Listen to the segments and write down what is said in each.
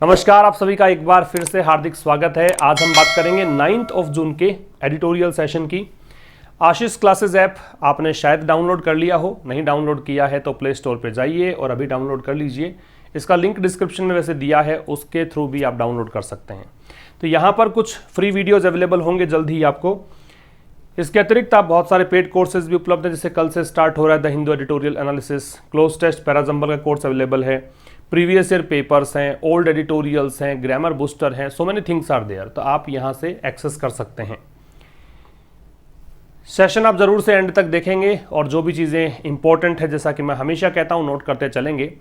नमस्कार, आप सभी का एक बार फिर से हार्दिक स्वागत है। आज हम बात करेंगे 9 जून के एडिटोरियल सेशन की। आशीष क्लासेस ऐप आपने शायद डाउनलोड कर लिया हो, नहीं डाउनलोड किया है तो प्ले स्टोर पर जाइए और अभी डाउनलोड कर लीजिए। इसका लिंक डिस्क्रिप्शन में वैसे दिया है, उसके थ्रू भी आप डाउनलोड कर सकते हैं। तो यहाँ पर कुछ फ्री वीडियोज़ अवेलेबल होंगे जल्द ही आपको। इसके अतिरिक्त आप बहुत सारे पेड कोर्सेज भी उपलब्ध हैं, जैसे कल से स्टार्ट हो रहा है the Hindu editorial analysis, cloze test parajumble का कोर्स अवेलेबल है, प्रीवियस ईयर पेपर्स हैं, ओल्ड एडिटोरियल्स हैं, ग्रामर बूस्टर हैं, so many things are there. तो आप यहाँ से एक्सेस कर सकते हैं। सेशन आप जरूर से एंड तक देखेंगे और जो भी चीज़ें इंपॉर्टेंट है, जैसा कि मैं हमेशा कहता हूँ, नोट करते चलेंगे।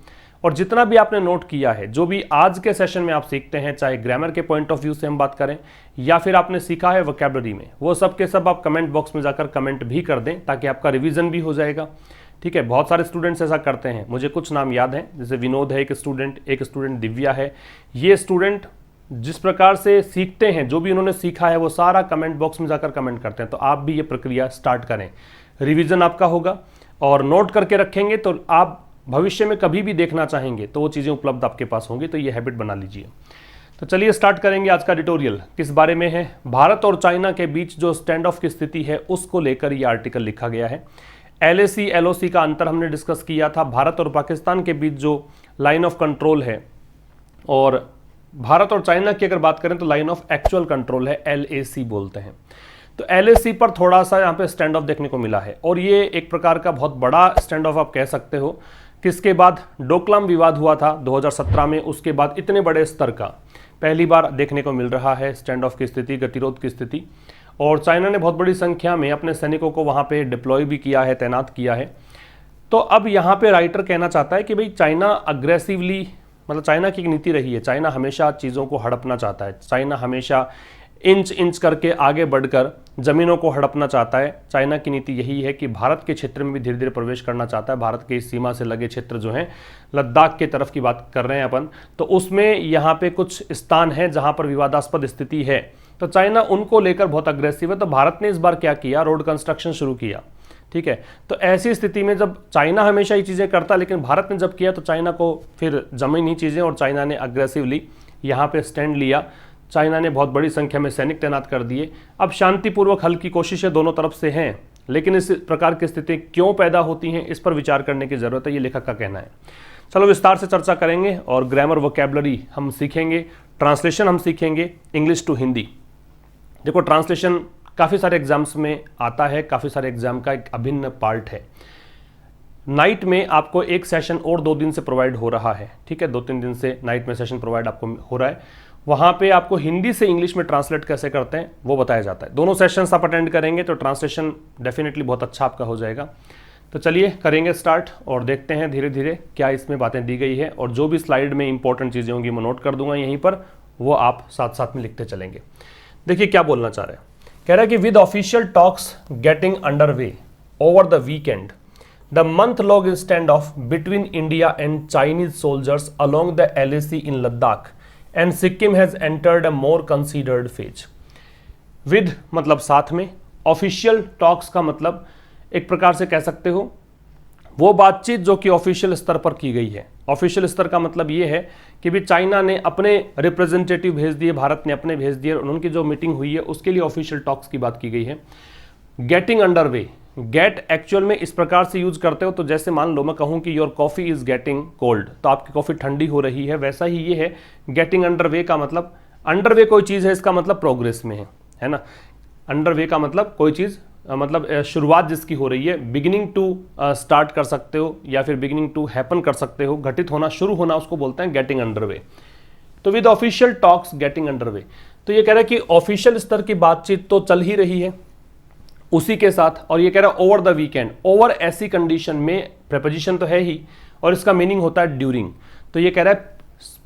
और जितना भी आपने नोट किया है, जो भी आज के सेशन में आप सीखते हैं, चाहे ग्रामर के पॉइंट ऑफ व्यू से हम बात करें या फिर आपने सीखा है वोकैबुलरी में, वो सब के सब आप कमेंट बॉक्स में जाकर कमेंट भी कर दें ताकि आपका रिवीजन भी हो जाएगा। ठीक है, बहुत सारे स्टूडेंट्स ऐसा करते हैं। मुझे कुछ नाम याद हैं, जैसे विनोद है एक स्टूडेंट दिव्या है। ये स्टूडेंट जिस प्रकार से सीखते हैं, जो भी उन्होंने सीखा है वो सारा कमेंट बॉक्स में जाकर कमेंट करते हैं। तो आप भी ये प्रक्रिया स्टार्ट करें, रिवीजन आपका होगा और नोट करके रखेंगे तो आप भविष्य में कभी भी देखना चाहेंगे तो वो चीज़ें उपलब्ध आपके पास होंगी। तो ये हैबिट बना लीजिए। तो चलिए स्टार्ट करेंगे। आज का एडिटोरियल किस बारे में है? भारत और चाइना के बीच जो स्टैंड ऑफ की स्थिति है उसको लेकर ये आर्टिकल लिखा गया है। LAC LOC का अंतर हमने डिस्कस किया था। भारत और पाकिस्तान के बीच जो लाइन ऑफ कंट्रोल है, और भारत और चाइना की अगर बात करें तो लाइन ऑफ एक्चुअल कंट्रोल है, LAC बोलते हैं। तो LAC पर थोड़ा सा यहाँ पे स्टैंड ऑफ देखने को मिला है और ये एक प्रकार का बहुत बड़ा स्टैंड ऑफ आप कह सकते हो। किसके बाद? डोकलाम विवाद हुआ था 2017 में, उसके बाद इतने बड़े स्तर का पहली बार देखने को मिल रहा है स्टैंड ऑफ की स्थिति, गतिरोध की स्थिति। और चाइना ने बहुत बड़ी संख्या में अपने सैनिकों को वहाँ पे डिप्लॉय भी किया है, तैनात किया है। तो अब यहाँ पे राइटर कहना चाहता है कि भाई चाइना अग्रेसिवली, मतलब चाइना की एक नीति रही है, चाइना हमेशा चीज़ों को हड़पना चाहता है, चाइना हमेशा इंच इंच करके आगे बढ़कर ज़मीनों को हड़पना चाहता है। चाइना की नीति यही है कि भारत के क्षेत्र में भी धीरे धीरे प्रवेश करना चाहता है। भारत के इस सीमा से लगे क्षेत्र जो हैं, लद्दाख के तरफ की बात कर रहे हैं अपन, तो उसमें यहाँ पे कुछ स्थान हैं जहाँ पर विवादास्पद स्थिति है। तो चाइना उनको लेकर बहुत अग्रेसिव है। तो भारत ने इस बार क्या किया? रोड कंस्ट्रक्शन शुरू किया। ठीक है, तो ऐसी स्थिति में जब चाइना हमेशा ये चीज़ें करता, लेकिन भारत ने जब किया तो चाइना को फिर जमी नहीं चीज़ें और चाइना ने अग्रेसिवली यहाँ पे स्टैंड लिया। चाइना ने बहुत बड़ी संख्या में सैनिक तैनात कर दिए। अब शांतिपूर्वक हल की कोशिशें दोनों तरफ से हैं, लेकिन इस प्रकार की स्थिति क्यों पैदा होती हैं, इस पर विचार करने की ज़रूरत है, ये लेखक का कहना है। चलो विस्तार से चर्चा करेंगे और ग्रामर वोकैबुलरी हम सीखेंगे, ट्रांसलेशन हम सीखेंगे इंग्लिश टू हिंदी। देखो, ट्रांसलेशन काफ़ी सारे एग्जाम्स में आता है, काफ़ी सारे एग्जाम का एक अभिन्न पार्ट है। नाइट में आपको एक सेशन और 2 दिन से प्रोवाइड हो रहा है। ठीक है, 2-3 दिन से नाइट में सेशन प्रोवाइड आपको हो रहा है। वहाँ पे आपको हिंदी से इंग्लिश में ट्रांसलेट कैसे करते हैं वो बताया जाता है। दोनों सेशंस आप अटेंड करेंगे तो ट्रांसलेशन डेफिनेटली बहुत अच्छा आपका हो जाएगा। तो चलिए करेंगे स्टार्ट और देखते हैं धीरे धीरे क्या इसमें बातें दी गई है। और जो भी स्लाइड में इंपॉर्टेंट चीज़ें होंगी मैं नोट कर दूंगा यहीं पर, वो आप साथ साथ में लिखते चलेंगे। देखिए क्या बोलना चाह रहे हैं। कह रहा है कि with official talks getting under way over the weekend, the month long stand of between India and Chinese soldiers along the LAC in Ladakh and Sikkim has entered a more considered phase. With मतलब साथ में, official talks का मतलब एक प्रकार से कह सकते हो वो बातचीत जो कि ऑफिशियल स्तर पर की गई है। ऑफिशियल स्तर का मतलब ये है कि भी चाइना ने अपने रिप्रेजेंटेटिव भेज दिए, भारत ने अपने भेज दिए, और उनकी जो मीटिंग हुई है उसके लिए ऑफिशियल टॉक्स की बात की गई है। Getting under way, get actual में इस प्रकार से यूज करते हो तो जैसे मान लो मैं कहूँ कि your coffee is getting cold, तो आपकी कॉफ़ी ठंडी हो रही है, वैसा ही ये है गेटिंग अंडर वे का मतलब। अंडर वे कोई चीज़ है, इसका मतलब प्रोग्रेस में है ना। अंडर वे का मतलब कोई चीज़, मतलब शुरुआत जिसकी हो रही है, बिगिनिंग टू स्टार्ट कर सकते हो या फिर बिगिनिंग टू हैपन कर सकते हो, घटित होना, शुरू होना, उसको बोलते हैं गेटिंग अंडर वे। तो with official talks getting under way, तो ये कह रहा है कि ऑफिशियल स्तर की बातचीत तो चल ही रही है उसी के साथ। और ये कह रहा है ओवर द वीकेंड, ओवर ऐसी कंडीशन में प्रेपोजिशन तो है ही और इसका मीनिंग होता है ड्यूरिंग। तो ये कह रहा है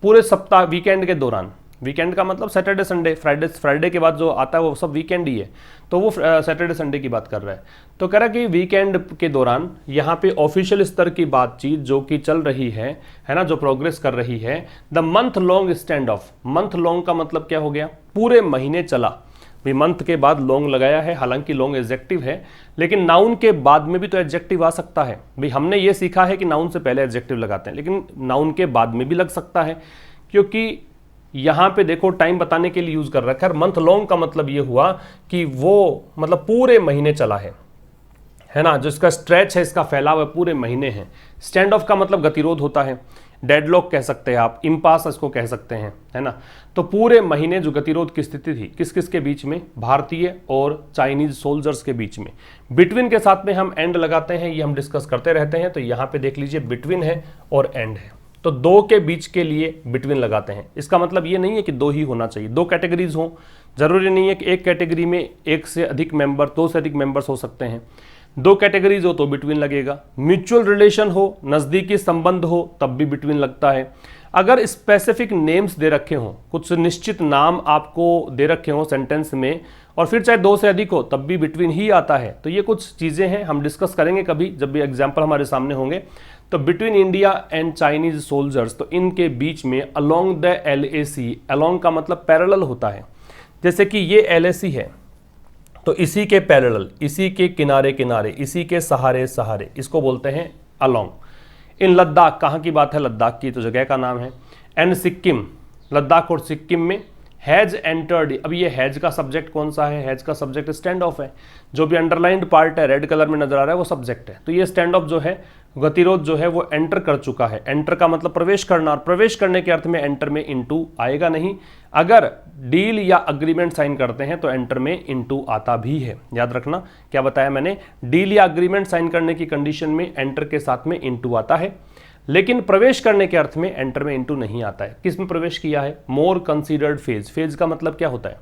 पूरे सप्ताह, वीकेंड के दौरान, वीकेंड का मतलब सैटरडे संडे, फ्राइडे के बाद जो आता है वो सब वीकेंड ही है, तो वो सैटरडे संडे की बात कर रहा है। तो कह रहा है कि वीकेंड के दौरान यहाँ पे ऑफिशियल स्तर की बातचीत जो कि चल रही है ना, जो प्रोग्रेस कर रही है। The month long stand of, month long का मतलब क्या हो गया? पूरे महीने चला। भी मंथ के बाद लॉन्ग लगाया है, हालांकि लॉन्ग एडजेक्टिव है, लेकिन नाउन के बाद में भी तो एडजेक्टिव आ सकता है। भाई हमने ये सीखा है कि नाउन से पहले एडजेक्टिव लगाते हैं, लेकिन नाउन के बाद में भी लग सकता है, क्योंकि यहां पे देखो टाइम बताने के लिए यूज कर रखा है। मंथ लॉन्ग का मतलब ये हुआ कि वो मतलब पूरे महीने चला है ना, जो इसका स्ट्रेच है, इसका फैलाव है, पूरे महीने है। स्टैंड ऑफ का मतलब गतिरोध होता है, डेडलॉक कह सकते हैं आप, इम्पास इसको कह सकते हैं, है ना। तो पूरे महीने जो गतिरोध की स्थिति थी किस किस के बीच में, भारतीय और चाइनीज सोल्जर्स के बीच में। बिटवीन के साथ में हम एंड लगाते हैं, ये हम डिस्कस करते रहते हैं। तो यहाँ पे देख लीजिए बिटवीन है और एंड है, तो दो के बीच के लिए बिटवीन लगाते हैं। इसका मतलब ये नहीं है कि दो ही होना चाहिए, दो कैटेगरीज हो, जरूरी नहीं है कि एक कैटेगरी में एक से अधिक मेंबर, दो से अधिक मेंबर्स हो सकते हैं। दो कैटेगरीज हो तो बिटवीन लगेगा, म्यूचुअल रिलेशन हो, नजदीकी संबंध हो, तब भी बिटवीन लगता है। अगर स्पेसिफिक नेम्स दे रखे हों, कुछ निश्चित नाम आपको दे रखे हों सेंटेंस में, और फिर चाहे दो से अधिक हो तब भी बिटवीन ही आता है। तो ये कुछ चीजें हैं, हम डिस्कस करेंगे कभी जब भी एग्जाम्पल हमारे सामने होंगे। तो between India and Chinese soldiers, तो इनके बीच में अलोंग द LAC, अलोंग का मतलब पैरेलल होता है। जैसे कि ये LAC है तो इसी के पैरेलल, इसी के किनारे किनारे, इसी के सहारे सहारे, इसको बोलते हैं अलोंग। इन लद्दाख, कहाँ की बात है, लद्दाख की, तो जगह का नाम है। एंड सिक्किम, लद्दाख और सिक्किम में हैज एंटर्ड। अब ये हैज का सब्जेक्ट कौन सा है, हैज का सब्जेक्ट स्टैंड ऑफ है। जो भी अंडरलाइंड पार्ट है रेड कलर में नजर आ रहा है वो सब्जेक्ट है। तो ये स्टैंड ऑफ जो है, गतिरोध जो है वो एंटर कर चुका है। एंटर का मतलब प्रवेश करना, और प्रवेश करने के अर्थ में एंटर में इनटू आएगा नहीं। अगर डील या अग्रीमेंट साइन करते हैं तो एंटर में इनटू आता भी है। याद रखना क्या बताया मैंने, डील या अग्रीमेंट साइन करने की कंडीशन में एंटर के साथ में इनटू आता है, लेकिन प्रवेश करने के अर्थ में एंटर में इनटू नहीं आता है। किस में प्रवेश किया है, मोर कंसीडर्ड फेज। फेज का मतलब क्या होता है,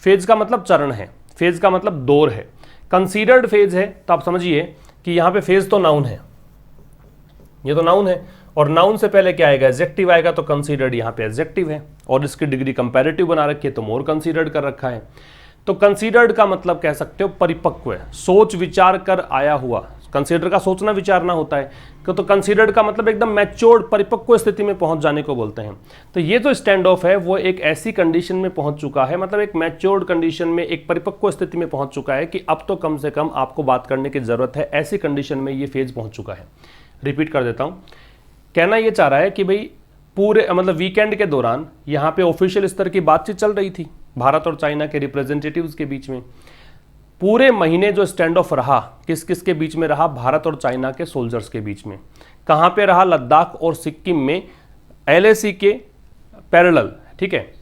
फेज का मतलब चरण है, फेज का मतलब दौर है। कंसीडर्ड फेज है तो आप समझिए कि यहां पे फेज तो नाउन है, ये तो नाउन है, और नाउन से पहले क्या आएगा, एडजेक्टिव आएगा। तो कंसीडर्ड यहाँ पे एडजेक्टिव है, और इसकी डिग्री कंपैरेटिव बना रखी है तो मोर कंसीडर्ड कर रखा है। तो कंसीडर्ड का मतलब कह सकते हो परिपक्व है, सोच विचार कर आया हुआ। कंसीडर का सोचना विचारना होता है, तो कंसीडर्ड का मतलब एकदम मैच्योर्ड, परिपक्व स्थिति में पहुंच जाने को बोलते हैं। तो ये जो स्टैंड ऑफ है वो एक ऐसी कंडीशन में पहुंच चुका है, मतलब एक मैच्योर्ड कंडीशन में, एक परिपक्व स्थिति में पहुंच चुका है कि अब तो कम से कम आपको बात करने की जरूरत है। ऐसी कंडीशन में ये फेज पहुंच चुका है। रिपीट कर देता हूं, कहना ये चाह रहा है कि भाई पूरे मतलब वीकेंड के दौरान यहाँ पे ऑफिशियल स्तर की बातचीत चल रही थी भारत और चाइना के रिप्रेजेंटेटिव्स के बीच में। पूरे महीने जो स्टैंड ऑफ रहा, किस किस के बीच में रहा, भारत और चाइना के सोल्जर्स के बीच में। कहाँ पे रहा, लद्दाख और सिक्किम में, LAC के पैरेलल, ठीक है।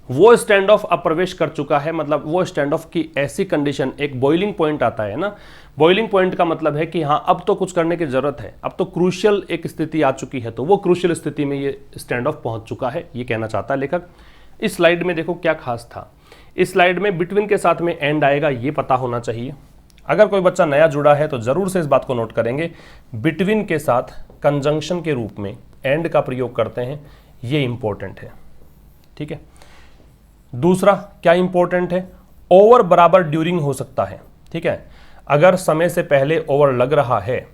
वो स्टैंड ऑफ अब प्रवेश कर चुका है, मतलब वो स्टैंड ऑफ की ऐसी कंडीशन, एक बॉइलिंग पॉइंट आता है ना। बॉइलिंग पॉइंट का मतलब है कि हाँ अब तो कुछ करने की जरूरत है, अब तो क्रूशियल एक स्थिति आ चुकी है। तो वो क्रूशियल स्थिति में ये स्टैंड ऑफ पहुंच चुका है, ये कहना चाहता है लेखक। इस स्लाइड में देखो क्या खास था, इस स्लाइड में बिटवीन के साथ में एंड आएगा, ये पता होना चाहिए। अगर कोई बच्चा नया जुड़ा है तो जरूर से इस बात को नोट करेंगे, बिटवीन के साथ कंजंक्शन के रूप में एंड का प्रयोग करते हैं, ये इंपॉर्टेंट है, ठीक है। दूसरा क्या इंपॉर्टेंट है, ओवर बराबर ड्यूरिंग हो सकता है, ठीक है। अगर समय से पहले ओवर लग रहा है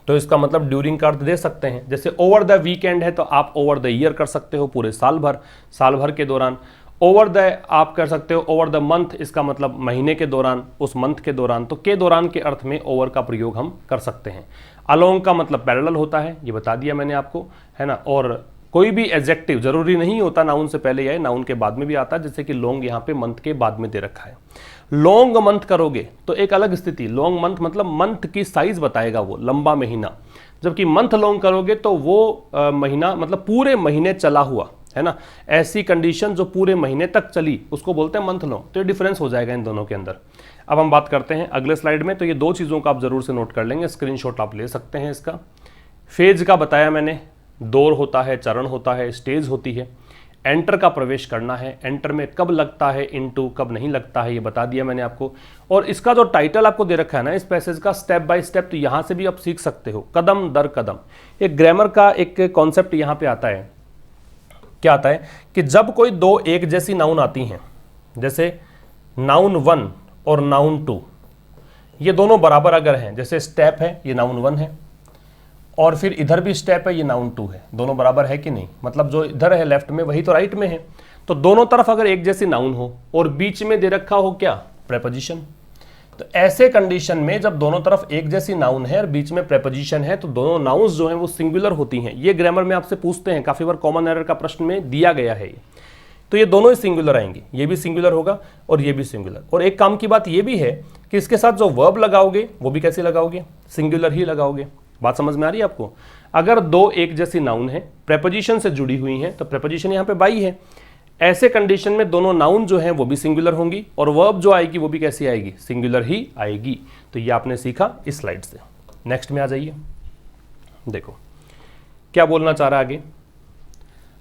तो इसका मतलब ड्यूरिंग का अर्थ दे सकते हैं। जैसे ओवर द वीकेंड है तो आप ओवर द ईयर कर सकते हो, पूरे साल भर के दौरान। ओवर द आप कर सकते हो ओवर द मंथ, इसका मतलब महीने के दौरान, उस मंथ के दौरान। तो के दौरान के अर्थ में ओवर का प्रयोग हम कर सकते हैं। अलोंग का मतलब पैरेलल होता है, ये बता दिया मैंने आपको, है ना। और कोई भी एडजेक्टिव जरूरी नहीं होता नाउन से पहले या नाउन के बाद में भी आता है, जैसे कि लॉन्ग यहाँ पे मंथ के बाद में दे रखा है। लॉन्ग मंथ करोगे तो एक अलग स्थिति, लॉन्ग मंथ मतलब मंथ की साइज बताएगा वो, लंबा महीना। जबकि मंथ लॉन्ग करोगे तो वो महीना मतलब पूरे महीने चला हुआ, है ना। ऐसी कंडीशन जो पूरे महीने तक चली उसको बोलते हैं मंथ लॉन्ग। तो ये डिफरेंस हो जाएगा इन दोनों के अंदर। अब हम बात करते हैं अगले स्लाइड में। तो ये दो चीज़ों का आप जरूर से नोट कर लेंगे, स्क्रीनशॉट आप ले सकते हैं इसका। फेज का बताया मैंने, दौर होता है, चरण होता है, स्टेज होती है। एंटर का प्रवेश करना है, एंटर में कब लगता है इनटू, कब नहीं लगता है, ये बता दिया मैंने आपको। और इसका जो टाइटल आपको दे रखा है ना इस पैसेज का, स्टेप बाय स्टेप, तो यहाँ से भी आप सीख सकते हो, कदम दर कदम। एक ग्रामर का एक कॉन्सेप्ट यहाँ पे आता है, क्या आता है कि जब कोई दो एक जैसी नाउन आती हैं, जैसे नाउन 1 और नाउन 2, ये दोनों बराबर अगर हैं, जैसे स्टेप है ये नाउन 1 है, और फिर इधर भी स्टेप है ये नाउन 2 है, दोनों बराबर है कि नहीं, मतलब जो इधर है लेफ्ट में वही तो राइट में है। तो दोनों तरफ अगर एक जैसी नाउन हो और बीच में दे रखा हो क्या, प्रेपोजिशन, तो ऐसे कंडीशन में जब दोनों तरफ एक जैसी नाउन है और बीच में प्रेपोजिशन है तो दोनों नाउन्स जो हैं वो सिंगुलर होती हैं। ये ग्रामर में आपसे पूछते हैं, काफी बार कॉमन एरर का प्रश्न में दिया गया है ये। तो ये दोनों ही सिंगुलर आएंगे, ये भी सिंगुलर होगा और ये भी सिंगुलर। और एक काम की बात ये भी है कि इसके साथ जो वर्ब लगाओगे वो भी कैसे लगाओगे, सिंगुलर ही लगाओगे। बात समझ में आ रही है आपको? अगर दो एक जैसी नाउन है, प्रेपोजिशन से जुड़ी हुई हैं, तो प्रेपोजिशन यहाँ पे बाई है, ऐसे कंडीशन में दोनों नाउन जो हैं वो भी सिंगुलर होंगी और वर्ब जो आएगी वो भी कैसी आएगी, सिंगुलर ही आएगी। तो ये आपने सीखा इस स्लाइड से। नेक्स्ट में आ जाइए, देखो क्या बोलना चाह रहा है आगे।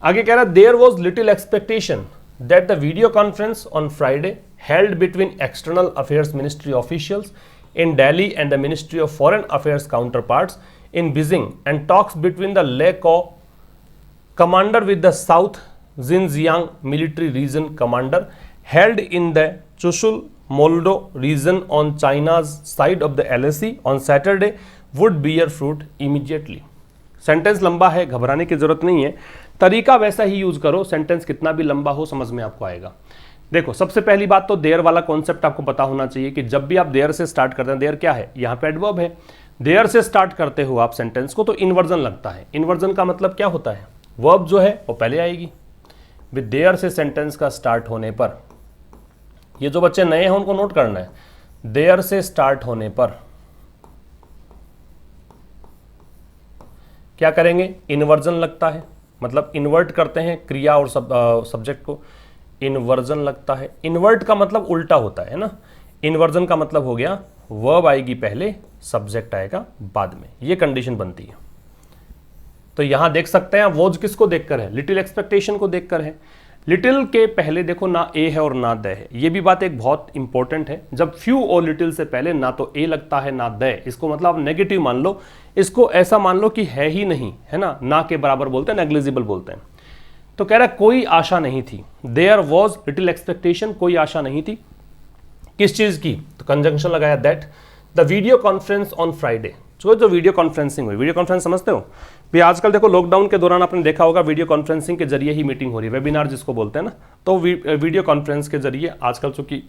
आगे कह रहा है there was little expectation that the video conference on Friday held between external affairs ministry officials in Delhi and the Ministry of Foreign Affairs counterparts in Beijing and talks between the Le Ko commander with the South Xinjiang military region commander held in the Chushul Moldo region on China's side of the LAC on Saturday would bear fruit immediately। Sentence लंबा है, घबराने की जरूरत नहीं है, तरीका वैसा ही use करो, सेंटेंस कितना भी लंबा हो समझ में आपको आएगा। देखो सबसे पहली बात तो देयर वाला कॉन्सेप्ट आपको पता होना चाहिए कि जब भी आप देयर से स्टार्ट करते हैं, देयर क्या है, यहाँ पे एडवर्ब है, देयर से स्टार्ट करते हो आप सेंटेंस को तो इन्वर्जन लगता है। इन्वर्जन का मतलब क्या होता है, वर्ब जो है वो पहले आएगी। विद देयर से सेंटेंस का स्टार्ट होने पर, ये जो बच्चे नए हैं उनको नोट करना है, देयर से स्टार्ट होने पर क्या करेंगे, इन्वर्जन लगता है, मतलब इन्वर्ट करते हैं क्रिया और सब्जेक्ट को, इन्वर्जन लगता है। इन्वर्ट का मतलब उल्टा होता है ना, इन्वर्जन का मतलब हो गया वर्ब आएगी पहले, सब्जेक्ट आएगा बाद में, ये कंडीशन बनती है। तो यहां देख सकते हैं वोज किसको देखकर है, लिटिल एक्सपेक्टेशन को देखकर है। लिटिल के पहले देखो ना ए है और ना द है, ये भी बात एक बहुत इंपॉर्टेंट है। जब फ्यू और लिटिल से पहले ना तो ए लगता है ना द, इसको मतलब आप नेगेटिव मान लो, इसको ऐसा मान लो कि है ही नहीं, है ना के बराबर बोलते हैं, नेग्लिजिबल बोलते हैं। तो कह रहा है कोई आशा नहीं थी, देयर वॉज लिटिल एक्सपेक्टेशन, कोई आशा नहीं थी किस चीज की, तो कंजंक्शन लगाया that the video conference on Friday, जो वीडियो कॉन्फ्रेंसिंग हुई, वीडियो कॉन्फ्रेंस समझते हो भी, आजकल देखो लॉकडाउन के दौरान आपने देखा होगा वीडियो कॉन्फ्रेंसिंग के जरिए ही मीटिंग हो रही है, वेबिनार जिसको बोलते हैं ना, तो वीडियो कॉन्फ्रेंस के जरिए आजकल चूंकि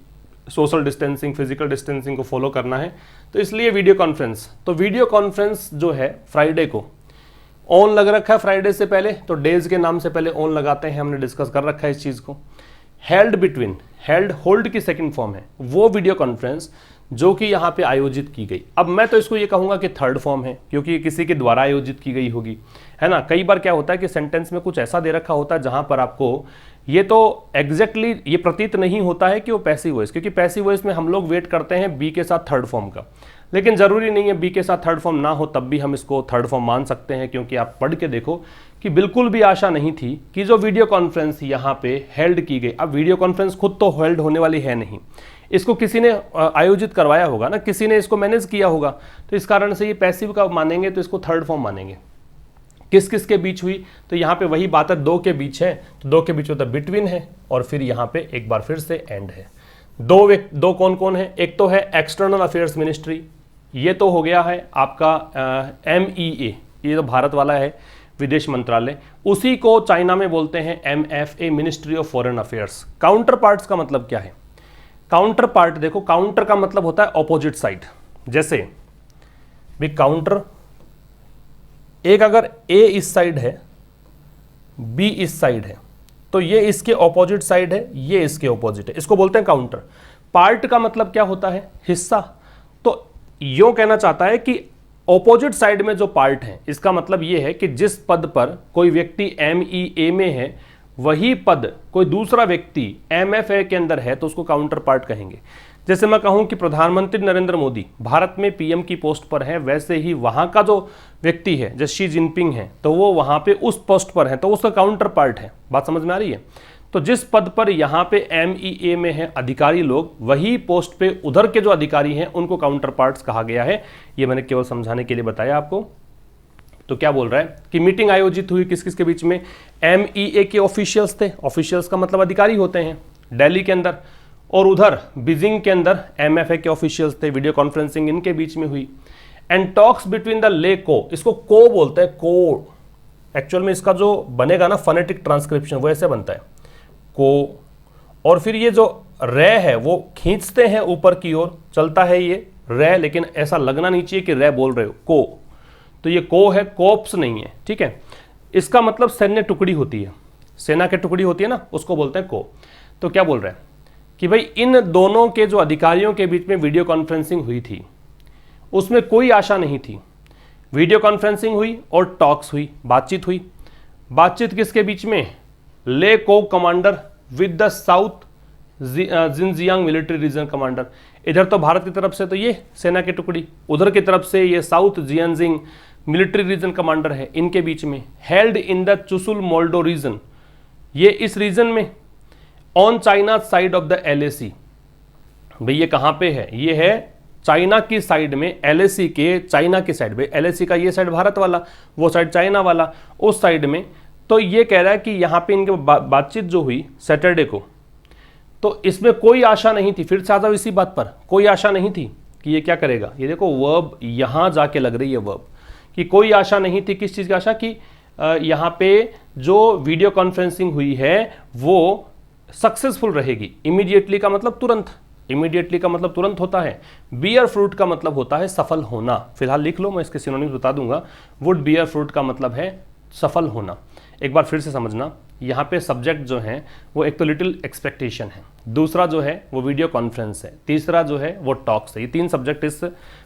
सोशल डिस्टेंसिंग, फिजिकल डिस्टेंसिंग को फॉलो करना है तो इसलिए वीडियो कॉन्फ्रेंस। तो वीडियो कॉन्फ्रेंस जो है फ्राइडे को ऑन लग रखा है, फ्राइडे से पहले, तो डेज के नाम से पहले ऑन लगाते हैं, हमने डिस्कस कर रखा है इस चीज को। हेल्ड बिटवीन, हेल्ड होल्ड की सेकंड फॉर्म है, वो वीडियो कॉन्फ्रेंस जो कि यहाँ पे आयोजित की गई। अब मैं तो इसको ये कहूंगा कि थर्ड फॉर्म है, क्योंकि ये किसी के द्वारा आयोजित की गई होगी, है ना। कई बार क्या होता है कि सेंटेंस में कुछ ऐसा दे रखा होता है जहां पर आपको ये तो एग्जैक्टली ये प्रतीत नहीं होता है कि वो पैसिव वॉइस, क्योंकि पैसिव वॉइस में हम लोग वेट करते हैं बी के साथ थर्ड फॉर्म का, लेकिन जरूरी नहीं है बी के साथ थर्ड फॉर्म ना हो तब भी हम इसको थर्ड फॉर्म मान सकते हैं, क्योंकि आप पढ़ के देखो कि बिल्कुल भी आशा नहीं थी कि जो वीडियो कॉन्फ्रेंस यहाँ पे हेल्ड की गई। अब वीडियो कॉन्फ्रेंस खुद तो हेल्ड होने वाली है नहीं, इसको किसी ने आयोजित करवाया होगा ना, किसी ने इसको मैनेज किया होगा, तो इस कारण से ये पैसिव का मानेंगे तो इसको थर्ड फॉर्म मानेंगे। किस किस के बीच हुई, तो यहाँ पे वही बात है, दो के बीच है, तो दो के बीच होता है बिटवीन है, और फिर यहाँ पे एक बार फिर से एंड है। दो कौन कौन है, एक तो है एक्सटर्नल अफेयर्स मिनिस्ट्री, ये तो हो गया है आपका MEA, ये तो भारत वाला है विदेश मंत्रालय, उसी को चाइना में बोलते हैं MFA, ministry of foreign affairs. Counter parts का मतलब क्या है, काउंटर पार्ट देखो, काउंटर का मतलब होता है ऑपोजिट साइड। जैसे भी काउंटर, एक अगर A इस साइड है, B इस साइड है, तो ये इसके ऑपोजिट साइड है, ये इसके ऑपोजिट है, इसको बोलते हैं काउंटर। पार्ट का मतलब क्या होता है, हिस्सा। तो यूं कहना चाहता है कि ऑपोजिट साइड में जो पार्ट है, इसका मतलब यह है कि जिस पद पर कोई व्यक्ति MEA में है, वही पद कोई दूसरा व्यक्ति MFA के अंदर है, तो उसको काउंटर पार्ट कहेंगे। जैसे मैं कहूं कि प्रधानमंत्री नरेंद्र मोदी भारत में PM की पोस्ट पर है, वैसे ही वहां का जो व्यक्ति है, जैसे शी जिनपिंग है, तो वो वहां पे उस पोस्ट पर है, तो उसका काउंटर पार्ट है। बात समझ में आ रही है। तो जिस पद पर यहाँ पे MEA में है अधिकारी लोग, वही पोस्ट पे उधर के जो अधिकारी हैं उनको काउंटर पार्ट्स कहा गया है। ये मैंने केवल समझाने के लिए बताया आपको। तो क्या बोल रहा है कि मीटिंग आयोजित हुई किस किस के बीच में, MEA के ऑफिशियल्स थे, ऑफिशियल्स का मतलब अधिकारी होते हैं दिल्ली के अंदर, और उधर बीजिंग के अंदर MFA के ऑफिशियल्स थे, वीडियो कॉन्फ्रेंसिंग इनके बीच में हुई। एंड टॉक्स बिटवीन द ले को, इसको को बोलते हैं, को एक्चुअल में इसका जो बनेगा ना फोनेटिक ट्रांसक्रिप्शन वो ऐसे बनता है को, और फिर ये जो रे है वो खींचते हैं ऊपर की ओर, चलता है ये रे, लेकिन ऐसा लगना नहीं चाहिए कि रे बोल रहे हो, को, तो ये को है, कोप्स नहीं है, ठीक है। इसका मतलब सैन्य टुकड़ी होती है, सेना की टुकड़ी होती है ना, उसको बोलते हैं को। तो क्या बोल रहे हैं कि भाई इन दोनों के जो अधिकारियों के बीच में वीडियो कॉन्फ्रेंसिंग हुई थी उसमें कोई आशा नहीं थी। वीडियो कॉन्फ्रेंसिंग हुई और टॉक्स हुई, बातचीत हुई। बातचीत किसके बीच में? ले को commander with the south Xinjiang military region commander. इधर तो भारत की तरफ से तो ये सेना की टुकड़ी, उधर की तरफ से ये south Xinjiang military region commander है, इनके बीच में। Held in the Chushul Moldo region, ये इस रीजन में, on China side of the LAC। भाई ये कहां पे है? ये है चाइना की साइड में, LAC के चाइना की साइड में। LAC का ये साइड भारत वाला, वो साइड चाइना वाला, उस साइड में। तो ये कह रहा है कि यहां पे इनके बातचीत जो हुई सैटरडे को, तो इसमें कोई आशा नहीं थी। फिर से आ जाओ इसी बात पर, कोई आशा नहीं थी कि ये क्या करेगा। ये देखो वर्ब यहां जाके लग रही है वर्ब, कि कोई आशा नहीं थी। किस चीज की आशा? कि यहां पे जो वीडियो कॉन्फ्रेंसिंग हुई है वो सक्सेसफुल रहेगी। इमीडिएटली का मतलब तुरंत, इमीडिएटली का मतलब तुरंत होता है। बियर फ्रूट का मतलब होता है सफल होना। फिलहाल लिख लो, मैं इसके सिनोनिम्स बता दूंगा। वुड बियर फ्रूट का मतलब है सफल होना। एक बार फिर से समझना, यहाँ पे सब्जेक्ट जो है वो एक तो लिटिल एक्सपेक्टेशन है, दूसरा जो है वो वीडियो कॉन्फ्रेंस है, तीसरा जो है वो टॉक्स है। ये 3 सब्जेक्ट इस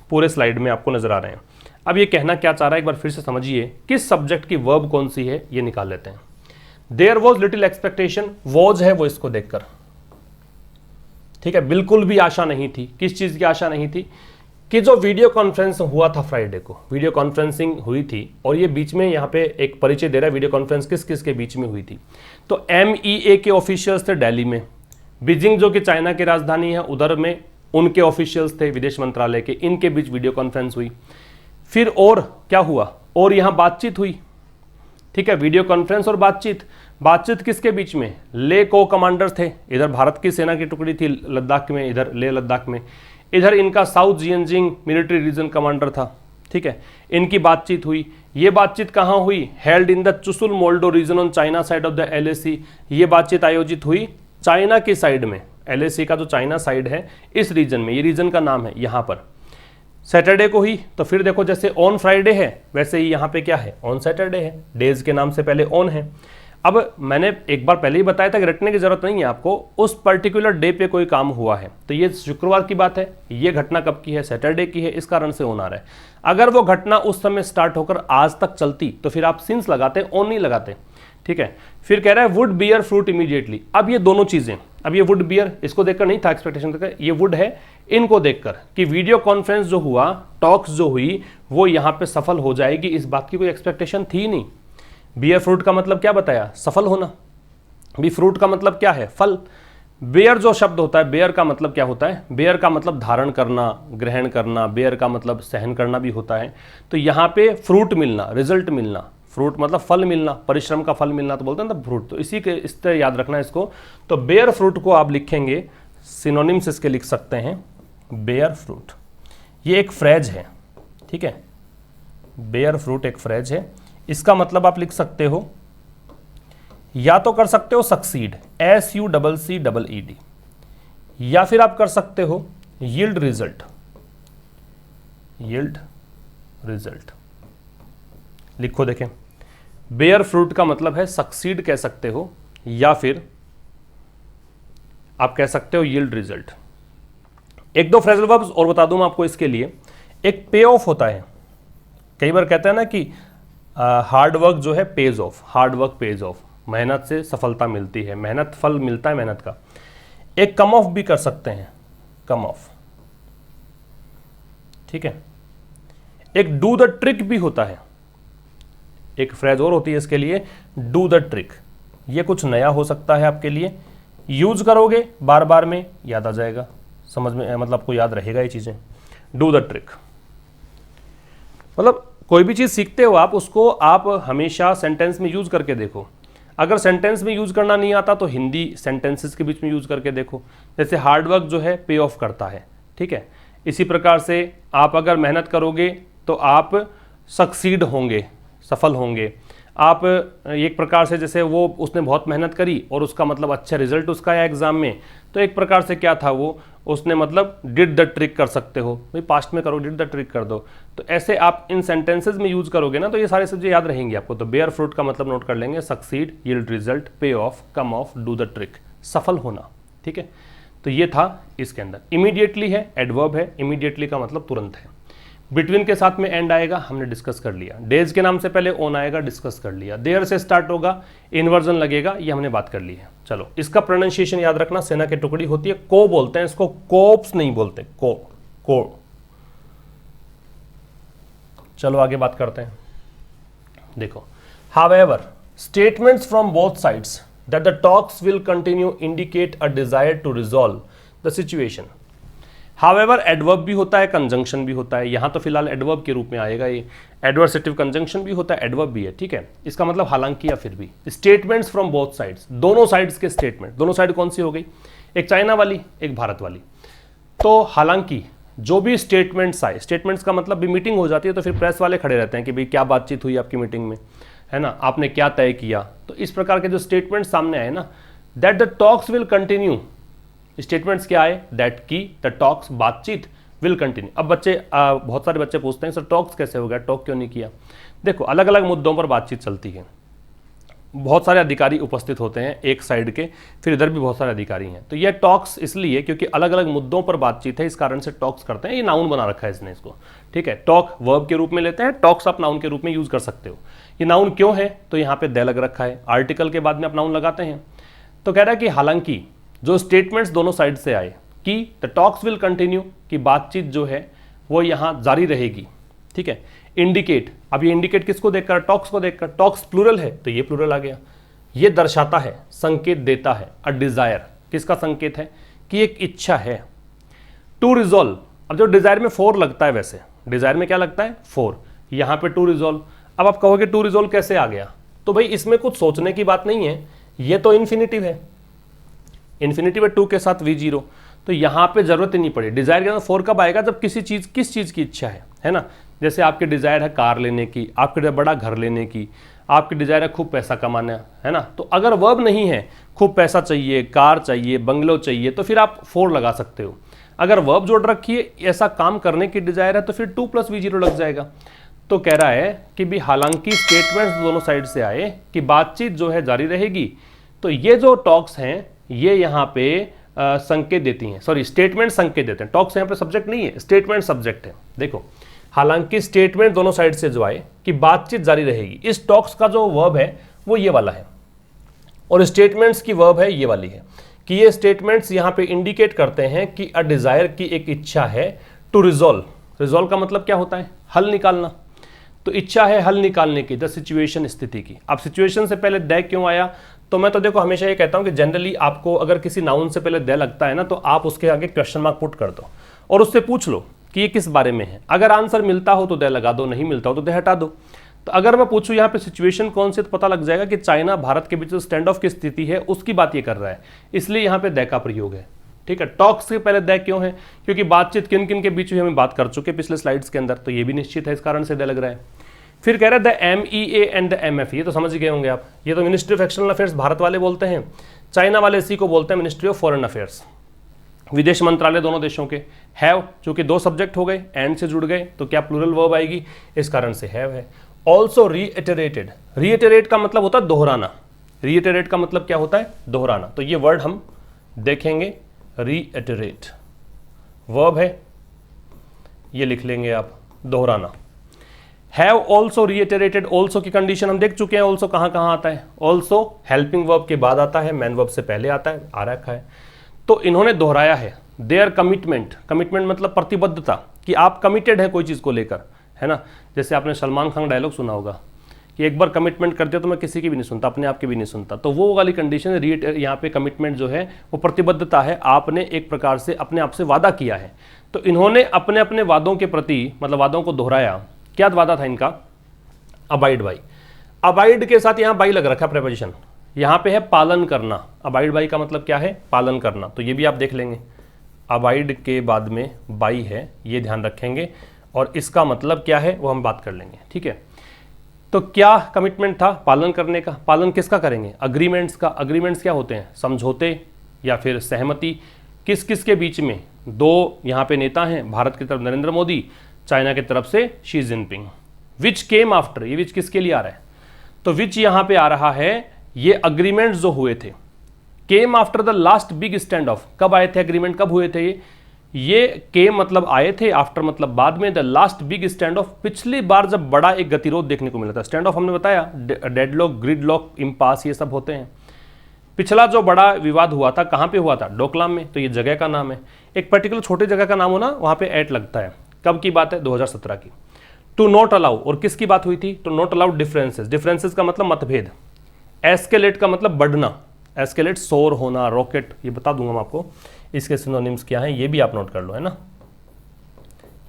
पूरे स्लाइड में आपको नजर आ रहे हैं। अब ये कहना क्या चाह रहा है एक बार फिर से समझिए, किस सब्जेक्ट की वर्ब कौन सी है ये निकाल लेते हैं। There was little expectation, was है वो इसको देखकर, ठीक है। बिल्कुल भी आशा नहीं थी। किस चीज की आशा नहीं थी? कि जो वीडियो कॉन्फ्रेंस हुआ था फ्राइडे को, वीडियो कॉन्फ्रेंसिंग हुई थी, और ये बीच में यहाँ पे एक परिचय दे रहा है वीडियो कॉन्फ्रेंस किस किस के बीच में हुई थी। तो MEA के ऑफिशियल्स थे दिल्ली में, बीजिंग जो कि चाइना की राजधानी है उधर में उनके ऑफिशियल्स थे विदेश मंत्रालय के, इनके बीच वीडियो कॉन्फ्रेंस हुई। फिर और क्या हुआ? और यहाँ बातचीत हुई, ठीक है। वीडियो कॉन्फ्रेंस और बातचीत। बातचीत किसके बीच में? ले को कमांडर थे, इधर भारत की सेना की टुकड़ी थी लद्दाख में, इधर ले लद्दाख में, इधर इनका south Xinjiang military region commander था, ठीक है। इनकी बातचीत हुई। ये बातचीत कहाँ हुई? Held in the Chushul Moldo region on China side of the LAC। ये बातचीत आयोजित हुई चाइना की साइड में, LAC का जो चाइना साइड है इस रीजन में, ये रीजन का नाम है यहाँ पर। सैटरडे को ही, तो फिर देखो जैसे ऑन फ्राइडे है वैसे ही यहाँ पे क्या है? ऑन सैटरडे है। डेज के नाम से पहले ऑन है। अब मैंने एक बार पहले ही बताया था कि रटने की जरूरत नहीं है आपको, उस पर्टिकुलर डे पे कोई काम हुआ है। तो ये शुक्रवार की बात है, ये घटना कब की है? सैटरडे की है, इस कारण से ऑन आ रहा है। अगर वो घटना उस समय स्टार्ट होकर आज तक चलती तो फिर आप सिंस लगाते, ऑन नहीं लगाते, ठीक है। फिर कह रहा है वुड बियर फ्रूट इमीडिएटली। अब ये दोनों चीजें, अब ये वुड बियर इसको देखकर नहीं था एक्सपेक्टेशन देखकर, ये वुड है इनको देखकर कि वीडियो कॉन्फ्रेंस जो हुआ, टॉक्स जो हुई, वो यहाँ पे सफल हो जाएगी, इस बात की कोई एक्सपेक्टेशन थी नहीं। बियर फ्रूट का मतलब क्या बताया? सफल होना। भी फ्रूट का मतलब क्या है? फल। बेयर जो शब्द होता है, बेयर का मतलब क्या होता है? बेयर का मतलब धारण करना, ग्रहण करना, बेयर का मतलब सहन करना भी होता है। तो यहाँ पे फ्रूट मिलना, रिजल्ट मिलना, फ्रूट मतलब फल मिलना, परिश्रम का फल मिलना, तो बोलते हैं ना फ्रूट। तो इसी के इस तरह याद रखना इसको। तो बेयर फ्रूट को आप लिखेंगे, सिनोनिम्स इसके लिख सकते हैं, बेयर फ्रूट। ये एक फ्रेज है, ठीक है। बेयर फ्रूट एक फ्रेज है। इसका मतलब आप लिख सकते हो, या तो कर सकते हो सक्सीड, SUCCEED, या फिर आप कर सकते हो यील्ड रिजल्ट, यील्ड रिजल्ट। लिखो देखें, बेयर फ्रूट का मतलब है सक्सीड कह सकते हो, या फिर आप कह सकते हो यील्ड रिजल्ट। एक दो फ्रेजल वर्ब्स और बता दूं मैं आपको इसके लिए। एक पे ऑफ होता है, कई बार कहते हैं ना कि हार्ड वर्क जो है page of, hard work page of, मेहनत से सफलता मिलती है, मेहनत फल मिलता है मेहनत का। एक कम ऑफ भी कर सकते हैं, कम ऑफ, ठीक है। एक डू द ट्रिक भी होता है, एक फ्रेज और होती है इसके लिए, डू द ट्रिक। ये कुछ नया हो सकता है आपके लिए, यूज करोगे बार बार में याद आ जाएगा, समझ में मतलब आपको याद रहेगा ये चीजें। डू द ट्रिक मतलब कोई भी चीज सीखते हो आप, उसको आप हमेशा सेंटेंस में यूज करके देखो। अगर सेंटेंस में यूज करना नहीं आता तो हिंदी सेंटेंसेस के बीच में यूज करके देखो। जैसे हार्ड वर्क जो है पे ऑफ करता है, ठीक है। इसी प्रकार से आप अगर मेहनत करोगे तो आप सक्सीड होंगे, सफल होंगे। आप एक प्रकार से जैसे वो उसने बहुत मेहनत करी और उसका मतलब अच्छा रिजल्ट उसका आया एग्जाम में, तो एक प्रकार से क्या था वो उसने मतलब डिड द ट्रिक कर सकते हो, भाई पास्ट में करो डिड द ट्रिक कर दो। तो ऐसे आप इन सेंटेंसेज में यूज करोगे ना तो ये सारे चीजें याद रहेंगी आपको। तो बेयर फ्रूट का मतलब नोट कर लेंगे, सक्सीड, यील्ड रिजल्ट, पे of, come of, do the trick, सफल होना। ठीक है, तो ये था इसके अंदर। इमीडिएटली है, एडवर्ब है, इमीडिएटली का मतलब तुरंत है। बिटवीन के साथ में एंड आएगा, हमने डिस्कस कर लिया। डेज के नाम से पहले ओन आएगा, डिस्कस कर लिया। देयर से स्टार्ट होगा, इन्वर्जन लगेगा, ये हमने बात कर ली है। चलो इसका प्रोनाउंसिएशन याद रखना, सेना की टुकड़ी होती है, को बोलते हैं इसको, कोप्स नहीं बोलते, को। चलो आगे बात करते हैं। देखो, however statements from both sides that the talks will continue indicate a desire to resolve the situation. However adverb भी होता है, कंजंक्शन भी होता है। यहां तो फिलहाल एडवर्ब के रूप में आएगा ये। एडवर्सेटिव कंजंक्शन भी होता है, एडवर्ब भी है। ठीक है, इसका मतलब हालांकि या फिर भी। स्टेटमेंट्स फ्रॉम बोथ साइड्स, दोनों साइड्स के स्टेटमेंट। दोनों साइड कौन सी हो गई? एक चाइना वाली, एक भारत वाली। तो हालांकि जो भी स्टेटमेंट्स आए, स्टेटमेंट्स का मतलब भी मीटिंग हो जाती है तो फिर प्रेस वाले खड़े रहते हैं कि भाई क्या बातचीत हुई आपकी मीटिंग में, है ना, आपने क्या तय किया। तो इस प्रकार के जो स्टेटमेंट सामने आए ना, that the talks will continue, statements क्या आए? दैट की द टॉक्स, बातचीत, विल कंटिन्यू। अब बच्चे बहुत सारे बच्चे पूछते हैं सर टॉक्स कैसे हो गया, टॉक क्यों नहीं किया? देखो, अलग अलग मुद्दों पर बातचीत चलती है, बहुत सारे अधिकारी उपस्थित होते हैं एक साइड के, फिर इधर भी बहुत सारे अधिकारी हैं। तो ये टॉक्स इसलिए क्योंकि अलग अलग मुद्दों पर बातचीत है, इस कारण से टॉक्स करते हैं। ये नाउन बना रखा है इसने इसको। ठीक है, टॉक वर्ब के रूप में लेते हैं, टॉक्स आप नाउन के रूप में यूज कर सकते हो। ये नाउन क्यों है? तो यहाँ पे दे लग रखा है, आर्टिकल के बाद में आप नाउन लगाते हैं। तो कह रहा है कि हालांकि जो स्टेटमेंट्स दोनों साइड से आए कि द टॉक्स विल कंटिन्यू, कि बातचीत जो है वो यहाँ जारी रहेगी। ठीक है, इंडिकेट, अब ये इंडिकेट किसको देखकर? टॉक्स को देखकर। टॉक्स प्लूरल है तो ये प्लूरल आ गया। ये दर्शाता है, संकेत देता है, अ डिजायर, किसका संकेत है? कि एक इच्छा है। टू रिजॉल्व, अब जो डिजायर में फोर लगता है, वैसे डिजायर में क्या लगता है? फोर, यहाँ पे टू रिजॉल्व। अब आप कहोगे टू रिजॉल्व कैसे आ गया? तो भाई इसमें कुछ सोचने की बात नहीं है, ये तो इन्फिनिटिव है, इन्फिनिटिव है टू के साथ V0, तो यहाँ पे जरूरत ही नहीं पड़ी। डिजायर के अंदर फोर कब आएगा? जब किसी चीज, किस चीज की इच्छा है ना। जैसे आपकी डिजायर है कार लेने की, आपके बड़ा घर लेने की, आपकी डिजायर है खूब पैसा कमाना, है ना। तो अगर वर्ब नहीं है, खूब पैसा चाहिए, कार चाहिए, बंगलो चाहिए, तो फिर आप फोर लगा सकते हो। अगर वर्ब जोड़ रखी है, ऐसा काम करने की डिजायर है, तो फिर 2 + V0 लग जाएगा। तो कह रहा है कि भी हालांकि स्टेटमेंट्स दोनों साइड से आए कि बातचीत जो है जारी रहेगी, तो ये जो टॉक्स हैं ये यहाँ पे संकेत देती हैं, सॉरी स्टेटमेंट संकेत देते हैं। टॉक्स यहाँ पे सब्जेक्ट नहीं है, स्टेटमेंट सब्जेक्ट है। देखो, हालांकि स्टेटमेंट दोनों साइड से जो आए कि बातचीत जारी रहेगी, इस टॉक्स का जो वर्ब है वो ये वाला है, और स्टेटमेंट्स की वर्ब है ये वाली है। कि ये स्टेटमेंट्स यहाँ पे इंडिकेट करते हैं कि अ डिजायर की एक इच्छा है टू रिजॉल्व। रिजॉल्व का मतलब क्या होता है? हल निकालना। तो इच्छा है हल निकालने की, द सिचुएशन, स्थिति की। अब सिचुएशन से पहले द क्यों आया? तो मैं तो देखो हमेशा ये कहता हूं कि जनरली आपको अगर किसी नाउन से पहले द लगता है ना, तो आप उसके आगे क्वेश्चन मार्क पुट कर दो और उससे पूछ लो कि ये किस बारे में है। अगर आंसर मिलता हो तो द लगा दो, नहीं मिलता हो तो द हटा दो। तो अगर मैं पूछूं यहाँ पे सिचुएशन कौन सी, तो पता लग जाएगा कि चाइना भारत के बीच जो स्टैंड ऑफ की स्थिति है उसकी बात ये कर रहा है, इसलिए यहाँ पे द का प्रयोग है। ठीक है, टॉक्स से पहले द क्यों है? क्योंकि बातचीत किन किन के बीच में हम बात कर चुके पिछले स्लाइड्स के अंदर, तो ये भी निश्चित है, इस कारण से द लग रहा है। फिर कह रहा है the MEA and the MF, ये तो समझ गए होंगे आप। ये तो ministry of external affairs Bharat वाले बोलते हैं, चाइना वाले इसी को बोलते हैं मिनिस्ट्री ऑफ फॉरेन अफेयर्स, विदेश मंत्रालय दोनों देशों के। हैव, चूंकि दो सब्जेक्ट हो गए, एंड से जुड़ गए, तो क्या प्लूरल वर्ब आएगी, इस कारण से हैव है। ऑल्सो रीइटरेटेड, रीइटरेट का मतलब होता है दोहराना। रीइटरेट का मतलब क्या होता है? दोहराना। तो ये वर्ड हम देखेंगे, रीइटरेट वर्ब है, ये लिख लेंगे आप, दोहराना। हैव ऑल्सो रीइटरेटेड, ऑल्सो की कंडीशन हम देख चुके हैं, ऑल्सो कहाँ कहाँ आता है। ऑल्सो हेल्पिंग वर्ब के बाद आता है, मैन वर्ब से पहले आता है, आ रखा है। तो इन्होंने दोहराया है देयर कमिटमेंट, कमिटमेंट मतलब प्रतिबद्धता, कि आप कमिटेड है कोई चीज़ को लेकर, है ना। जैसे आपने सलमान खान डायलॉग सुना होगा कि एक बार कमिटमेंट कर दिया तो मैं किसी की भी नहीं सुनता, अपने आप की भी नहीं सुनता। तो वो वाली कंडीशन यहाँ पे कमिटमेंट जो है वो प्रतिबद्धता है, आपने एक प्रकार से अपने आप से वादा किया है। तो इन्होंने अपने अपने वादों के प्रति, मतलब वादों को दोहराया। क्या वादा था इनका? Abide by. अबाइड के साथ यहाँ बाई लग रखा है प्रेपोजिशन, यहाँ पे है पालन करना। अबाइड बाई का मतलब क्या है? पालन करना। तो ये भी आप देख लेंगे, अबाइड के बाद में बाई है, ये ध्यान रखेंगे, और इसका मतलब क्या है वो हम बात कर लेंगे। ठीक है, तो क्या कमिटमेंट था पालन करने का? पालन किसका करेंगे? अग्रीमेंट्स का। अग्रीमेंट्स क्या होते हैं? समझौते या फिर सहमति। किस किस के बीच में? दो यहाँ पे नेता हैं, भारत की तरफ नरेंद्र मोदी, चाइना की तरफ से शी जिनपिंग। विच केम आफ्टर, ये विच किसके लिए आ रहा है? तो विच यहाँ पे आ रहा है, ये अग्रीमेंट जो हुए थे, came after the last big stand of. कब आए थे एग्रीमेंट, कब हुए थे ये केम मतलब आए थे, आफ्टर मतलब बाद में, the last big stand of, पिछली बार जब बड़ा एक गतिरोध देखने को मिला था। स्टैंड ऑफ हमने बताया, डेडलॉक, ग्रिडलॉक, इम्पास, ये सब होते हैं। पिछला जो बड़ा विवाद हुआ था कहाँ पे हुआ था? डोकलाम में। तो ये जगह का नाम है, एक पर्टिकुलर छोटे जगह का नाम हो ना, वहाँ पे एट लगता है। कब की बात है? 2017 की। टू नॉट अलाउ, और किसकी बात हुई थी? To not allow differences. Differences का मतलब मतभेद। एस्केलेट का मतलब बढ़ना, एस्केलेट सोर होना, रॉकेट, ये बता दूंगा मैं आपको इसके सिनोनिम्स क्या हैं, ये भी आप नोट कर लो, है ना,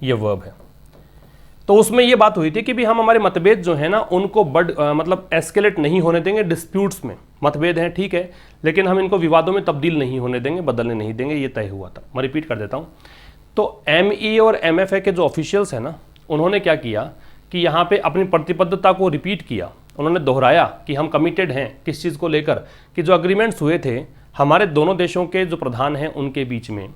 ये वर्ब है। तो उसमें ये बात हुई थी कि भी हम हमारे मतभेद जो है ना उनको मतलब एस्केलेट नहीं होने देंगे। डिस्प्यूट्स में मतभेद हैं, ठीक है, लेकिन हम इनको विवादों में तब्दील नहीं होने देंगे, बदलने नहीं देंगे, ये तय हुआ था। मैं रिपीट कर देता हूँ। तो ME और MFA के जो ऑफिशियल्स हैं ना, उन्होंने क्या किया कि यहाँ पे अपनी प्रतिबद्धता को रिपीट किया। उन्होंने दोहराया कि हम कमिटेड हैं किस चीज़ को लेकर, कि जो अग्रीमेंट्स हुए थे हमारे दोनों देशों के जो प्रधान हैं उनके बीच में,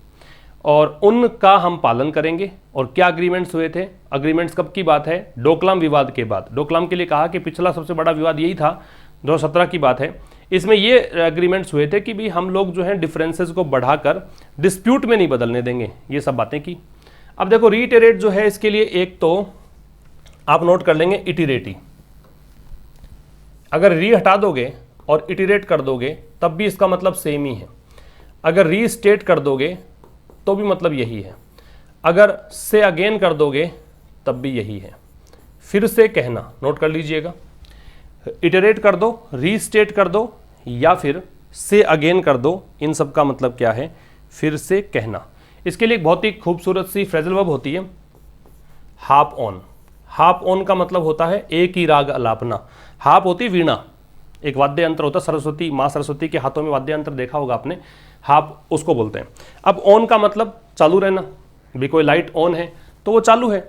और उनका हम पालन करेंगे। और क्या अग्रीमेंट्स हुए थे? अग्रीमेंट्स कब की बात है? डोकलाम विवाद के बाद। डोकलाम के लिए कहा कि पिछला सबसे बड़ा विवाद यही था, 2017 की बात है। इसमें ये एग्रीमेंट्स हुए थे कि भी हम लोग जो है डिफरेंसेस को बढ़ाकर डिस्प्यूट में नहीं बदलने देंगे, ये सब बातें की। अब देखो रीइटरेट जो है, इसके लिए एक तो आप नोट कर लेंगे इटिरेटी। अगर री हटा दोगे और इटिरेट कर दोगे तब भी इसका मतलब सेम ही है। अगर रीस्टेट कर दोगे तो भी मतलब यही है। अगर से अगेन कर दोगे तब भी यही है। फिर से कहना, नोट कर लीजिएगा, इटरेट कर दो, रीस्टेट कर दो या फिर से अगेन कर दो, इन सब का मतलब क्या है? फिर से कहना। इसके लिए एक बहुत ही खूबसूरत सी फ्रेजल वर्ब होती है, हाप ऑन। हाप ऑन का मतलब होता है एक ही राग अलापना। हाप होती वीणा, एक वाद्य यंत्र होता है, सरस्वती, माँ सरस्वती के हाथों में वाद्य यंत्र देखा होगा आपने, हाप उसको बोलते हैं। अब ऑन का मतलब चालू रहना, भी कोई लाइट ऑन है तो वो चालू है,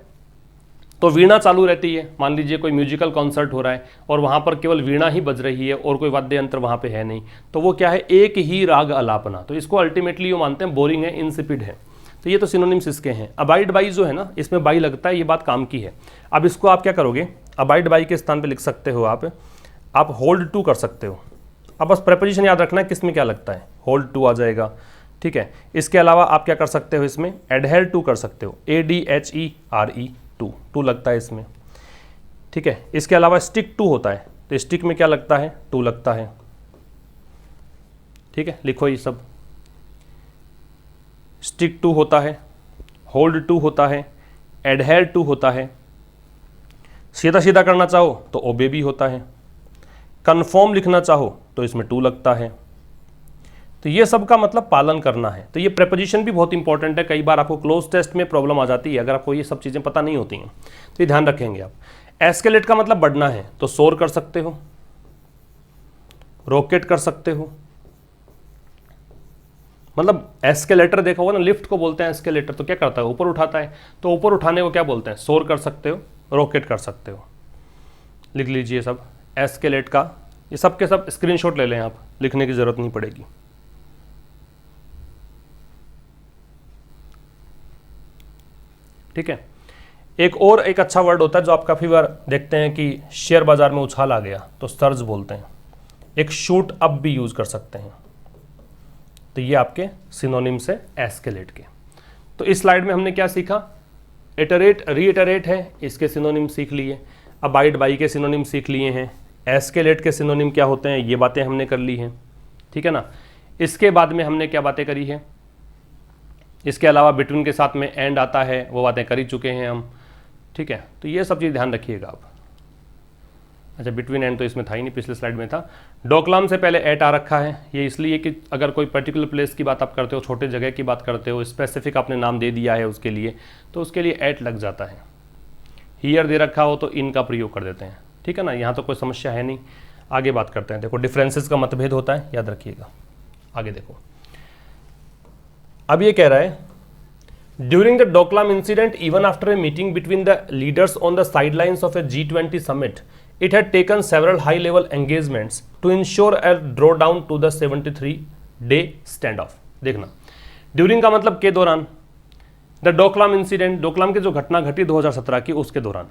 तो वीणा चालू रहती है। मान लीजिए कोई म्यूजिकल कॉन्सर्ट हो रहा है और वहाँ पर केवल वीणा ही बज रही है और कोई वाद्य यंत्र वहाँ पे है नहीं, तो वो क्या है? एक ही राग अलापना। तो इसको अल्टीमेटली वो मानते हैं बोरिंग है, इंसिपिड है। तो ये तो सिनोनिम्स इसके हैं। अबाइड बाई जो है ना, इसमें बाई लगता है, ये बात काम की है। अब इसको आप क्या करोगे? अबाइड बाई के स्थान पे लिख सकते हो आप होल्ड टू कर सकते हो। अब बस प्रेपोजिशन याद रखना है किस में क्या लगता है, होल्ड टू आ जाएगा, ठीक है। इसके अलावा आप क्या कर सकते हो? इसमें एडहेर टू कर सकते हो, ADHERE, टू लगता है इसमें, ठीक है। इसके अलावा स्टिक टू होता है, तो स्टिक में क्या लगता है? टू लगता है, ठीक है। लिखो ये सब, स्टिक टू होता है, होल्ड टू होता है, एडहेर टू होता है, सीधा सीधा करना चाहो तो ओबे भी होता है, कन्फर्म लिखना चाहो तो इसमें टू लगता है। तो ये सब का मतलब पालन करना है। तो ये प्रेपोजिशन भी बहुत इंपॉर्टेंट है, कई बार आपको क्लोज टेस्ट में प्रॉब्लम आ जाती है अगर आपको ये सब चीज़ें पता नहीं होती हैं, तो ये ध्यान रखेंगे आप। एस्केलेट का मतलब बढ़ना है, तो सोर कर सकते हो, रॉकेट कर सकते हो, मतलब एस्केलेटर देखा होगा ना, लिफ्ट को बोलते हैं एस्केलेटर, तो क्या करता है? ऊपर उठाता है, तो ऊपर उठाने को क्या बोलते हैं? सोर कर सकते हो, रॉकेट कर सकते हो। लिख लीजिए सब एस्केलेट का, ये सब के सब स्क्रीनशॉट ले लें आप, लिखने की जरूरत नहीं पड़ेगी। ठीक है। एक अच्छा वर्ड होता है जो आप काफ़ी बार देखते हैं कि शेयर बाजार में उछाल आ गया तो सर्ज बोलते हैं। एक शूट अप भी यूज कर सकते हैं। तो ये आपके सिनोनिम्स है एस्केलेट के। तो इस स्लाइड में हमने क्या सीखा? इटरेट, रीइटरेट है, इसके सिनोनिम सीख लिए। अबाइड बाई के सिनोनिम सीख लिए हैं। एस्केलेट के सिनोनिम क्या होते हैं, ये बातें हमने कर ली हैं, ठीक है ना। इसके बाद में हमने क्या बातें करी है? इसके अलावा बिटवीन के साथ में एंड आता है, वो बातें कर ही चुके हैं हम, ठीक है। तो ये सब चीज़ ध्यान रखिएगा आप। अच्छा, बिटवीन एंड तो इसमें था ही नहीं, पिछले स्लाइड में था। डोकलाम से पहले एट आ रखा है, ये इसलिए कि अगर कोई पर्टिकुलर प्लेस की बात आप करते हो, छोटे जगह की बात करते हो, स्पेसिफिक आपने नाम दे दिया है उसके लिए, तो उसके लिए एट लग जाता है। हियर दे रखा हो तो इन का प्रयोग कर देते हैं, ठीक है ना। यहाँ तो कोई समस्या है नहीं। आगे बात करते हैं। देखो डिफरेंसेस का मतभेद होता है, याद रखिएगा। आगे देखो, अब ये कह रहा है during the Doklam incident even after a meeting between the leaders on the sidelines of A G20 summit It had taken several high-level engagements to ensure a drawdown to the 73-day standoff. देखना, during का मतलब के दौरान, the Doklam incident, Doklam की जो घटना घटी 2017 की उसके दौरान,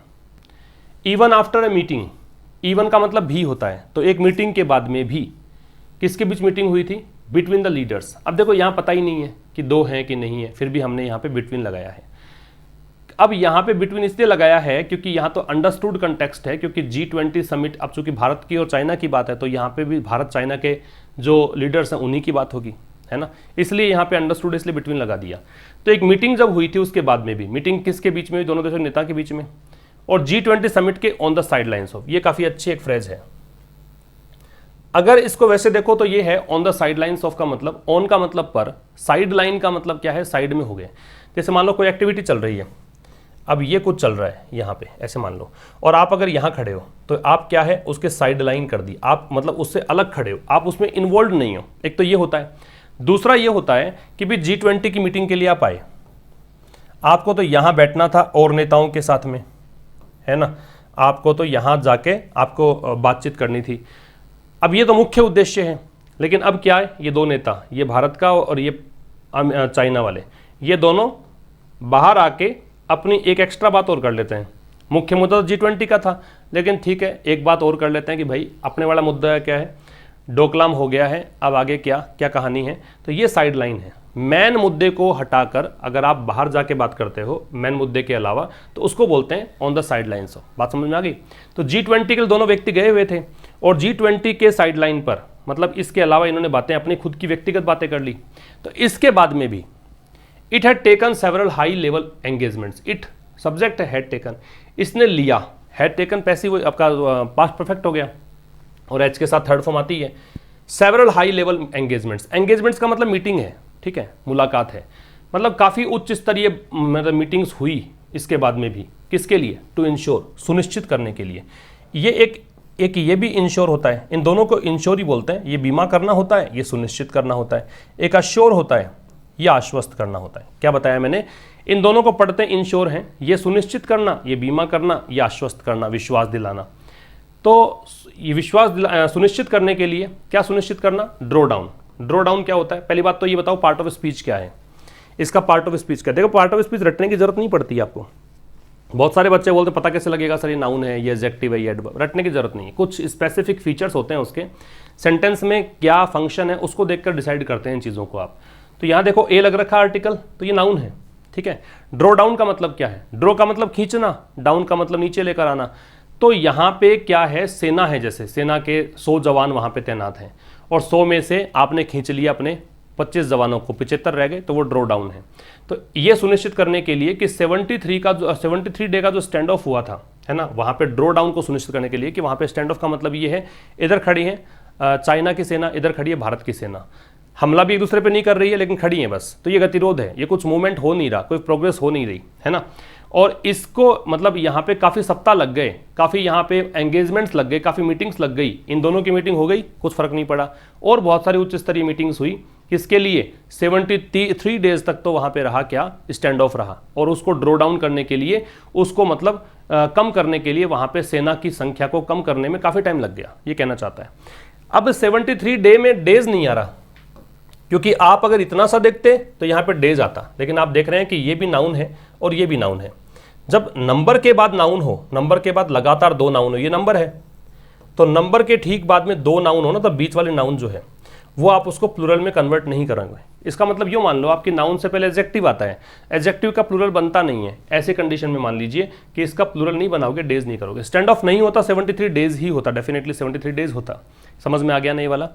even after a meeting, even का मतलब भी होता है, तो एक मीटिंग के बाद में भी किसके बीच मीटिंग हुई थी? Between the leaders. अब देखो यहाँ पता ही नहीं है कि दो हैं कि नहीं है, फिर भी हमने यहाँ पे बिटवीन लगाया है। अब यहाँ पे बिटवीन इसलिए लगाया है क्योंकि यहाँ तो अंडरस्टूड कंटेक्स्ट है, क्योंकि G20 समिट, अब चूंकि भारत की और चाइना की बात है तो यहाँ पे भी भारत चाइना के जो लीडर्स हैं उन्हीं की बात होगी, है ना, इसलिए यहाँ पे अंडरस्टूड इसलिए बिटवीन लगा दिया। तो एक मीटिंग जब हुई थी उसके बाद में भी, मीटिंग किसके बीच में? दोनों देशों के नेता के बीच में, और G20 समिट के on the side lines of, ये काफ़ी अच्छी एक फ्रेज है। अगर इसको वैसे देखो तो ये है on the side lines of का मतलब, ऑन का मतलब पर, साइड लाइन का मतलब क्या है? साइड में हो गए। जैसे मान लो कोई एक्टिविटी चल रही है, अब ये कुछ चल रहा है यहाँ पे, ऐसे मान लो, और आप अगर यहाँ खड़े हो तो आप क्या है? उसके साइड लाइन कर दी, आप मतलब उससे अलग खड़े हो, आप उसमें इन्वॉल्व नहीं हो। एक तो ये होता है। दूसरा ये होता है कि भी G20 की मीटिंग के लिए आप आए, आपको तो यहाँ बैठना था और नेताओं के साथ में, है ना, आपको तो यहाँ जाके आपको बातचीत करनी थी। अब ये तो मुख्य उद्देश्य है, लेकिन अब क्या है? ये दो नेता, ये भारत का और ये चाइना वाले, ये दोनों बाहर आके अपनी एक एक्स्ट्रा बात और कर लेते हैं। मुख्य मुद्दा तो G20 का था, लेकिन ठीक है एक बात और कर लेते हैं कि भाई अपने वाला मुद्दा क्या है? डोकलाम हो गया है, अब आगे क्या क्या कहानी है? तो ये साइड लाइन है। मेन मुद्दे को हटाकर अगर आप बाहर जाके बात करते हो मेन मुद्दे के अलावा, तो उसको बोलते हैं on the side lines of. बात समझ में आ गई? तो G20 के दोनों व्यक्ति गए हुए थे और G20 के साइड लाइन पर, मतलब इसके अलावा इन्होंने बातें अपनी खुद की व्यक्तिगत बातें कर ली। तो इसके बाद में भी it had taken several high level engagements, it subject है, हैड टेकन, इसने लिया, हैड टेकन पैसिव आपका पास्ट परफेक्ट हो गया और एच के साथ थर्ड फॉर्म आती है। Several high level engagements, engagements का मतलब मीटिंग है, ठीक है, मुलाकात है, मतलब काफ़ी उच्च स्तरीय मतलब मीटिंग्स हुई इसके बाद में भी। किसके लिए? टू इंश्योर, सुनिश्चित करने के लिए। ये एक ये भी इंश्योर होता है, इन दोनों को इंश्योर ही बोलते हैं। ये बीमा करना होता है, ये सुनिश्चित करना होता है। एक अश्योर होता है, ये आश्वस्त करना होता है। क्या बताया मैंने? इन दोनों को पढ़ते हैं इंश्योर हैं, ये सुनिश्चित करना, ये बीमा करना, ये आश्वस्त करना, विश्वास दिलाना। तो ये विश्वास सुनिश्चित करने के लिए क्या सुनिश्चित करना? Draw down. ड्रॉ डाउन क्या होता है? पहली बात तो ये बताओ पार्ट ऑफ स्पीच क्या है, इसका पार्ट ऑफ स्पीच क्या? देखो पार्ट ऑफ स्पीच रटने की जरूरत नहीं पड़ती आपको। बहुत सारे बच्चे बोलते पता कैसे लगेगा सर ये नाउन है, ये एडजेक्टिव है, ये एडवर्ब। रटने की जरूरत नहीं है, कुछ स्पेसिफिक फीचर्स होते हैं उसके, सेंटेंस में क्या फंक्शन है उसको देखकर डिसाइड करते हैं इन चीज़ों को आप। तो यहाँ देखो ए लग रखा आर्टिकल, तो ये नाउन है, ठीक है। ड्रॉ डाउन का मतलब क्या है? ड्रॉ का मतलब खींचना, डाउन का मतलब नीचे लेकर आना। तो यहाँ पे क्या है? सेना है, जैसे सेना के 100 जवान वहाँ पे तैनात हैं और 100 में से आपने खींच लिया अपने 25 जवानों को, 75 रह गए, तो वो ड्रॉ डाउन है। तो ये सुनिश्चित करने के लिए कि 73 डे का जो स्टैंड ऑफ हुआ था, है ना, वहाँ पे ड्रॉ डाउन को सुनिश्चित करने के लिए कि वहाँ पे स्टैंड ऑफ का मतलब ये है, इधर खड़ी है चाइना की सेना, इधर खड़ी है भारत की सेना, हमला भी एक दूसरे पे नहीं कर रही है लेकिन खड़ी है बस। तो ये गतिरोध है, ये कुछ मूवमेंट हो नहीं रहा, कोई प्रोग्रेस हो नहीं रही, है ना। और इसको मतलब यहाँ पे काफ़ी सप्ताह लग गए, काफ़ी यहाँ पे एंगेजमेंट्स लग गए, काफ़ी मीटिंग्स लग गई। इन दोनों की मीटिंग हो गई, कुछ फर्क नहीं पड़ा, और बहुत सारी उच्च स्तरीय मीटिंग्स हुई। किसके लिए? 73 डेज तक तो वहाँ पे रहा क्या? स्टैंड ऑफ रहा। और उसको ड्रॉ डाउन करने के लिए, उसको मतलब कम करने के लिए, वहाँ पे सेना की संख्या को कम करने में काफ़ी टाइम लग गया, ये कहना चाहता है। अब 73 डे में डेज नहीं आ रहा, क्योंकि आप अगर इतना सा देखते तो यहाँ पे डेज आता, लेकिन आप देख रहे हैं कि ये भी नाउन है और ये भी नाउन है। जब नंबर के बाद नाउन हो, नंबर के बाद लगातार 2 नाउन हो, ये नंबर है, तो नंबर के ठीक बाद में 2 नाउन हो ना, तो बीच वाले नाउन जो है वो आप उसको प्लूरल में कन्वर्ट नहीं करेंगे। इसका मतलब यूँ मान लो आपकी नाउन से पहले एडजेक्टिव आता है, एडजेक्टिव का प्लूरल बनता नहीं है। ऐसे कंडीशन में मान लीजिए कि इसका प्लूरल नहीं बनाओगे, डेज नहीं करोगे, स्टैंड ऑफ नहीं होता, 73 डेज ही होता, डेफिनेटली 73 डेज होता। समझ में आ गया नहीं वाला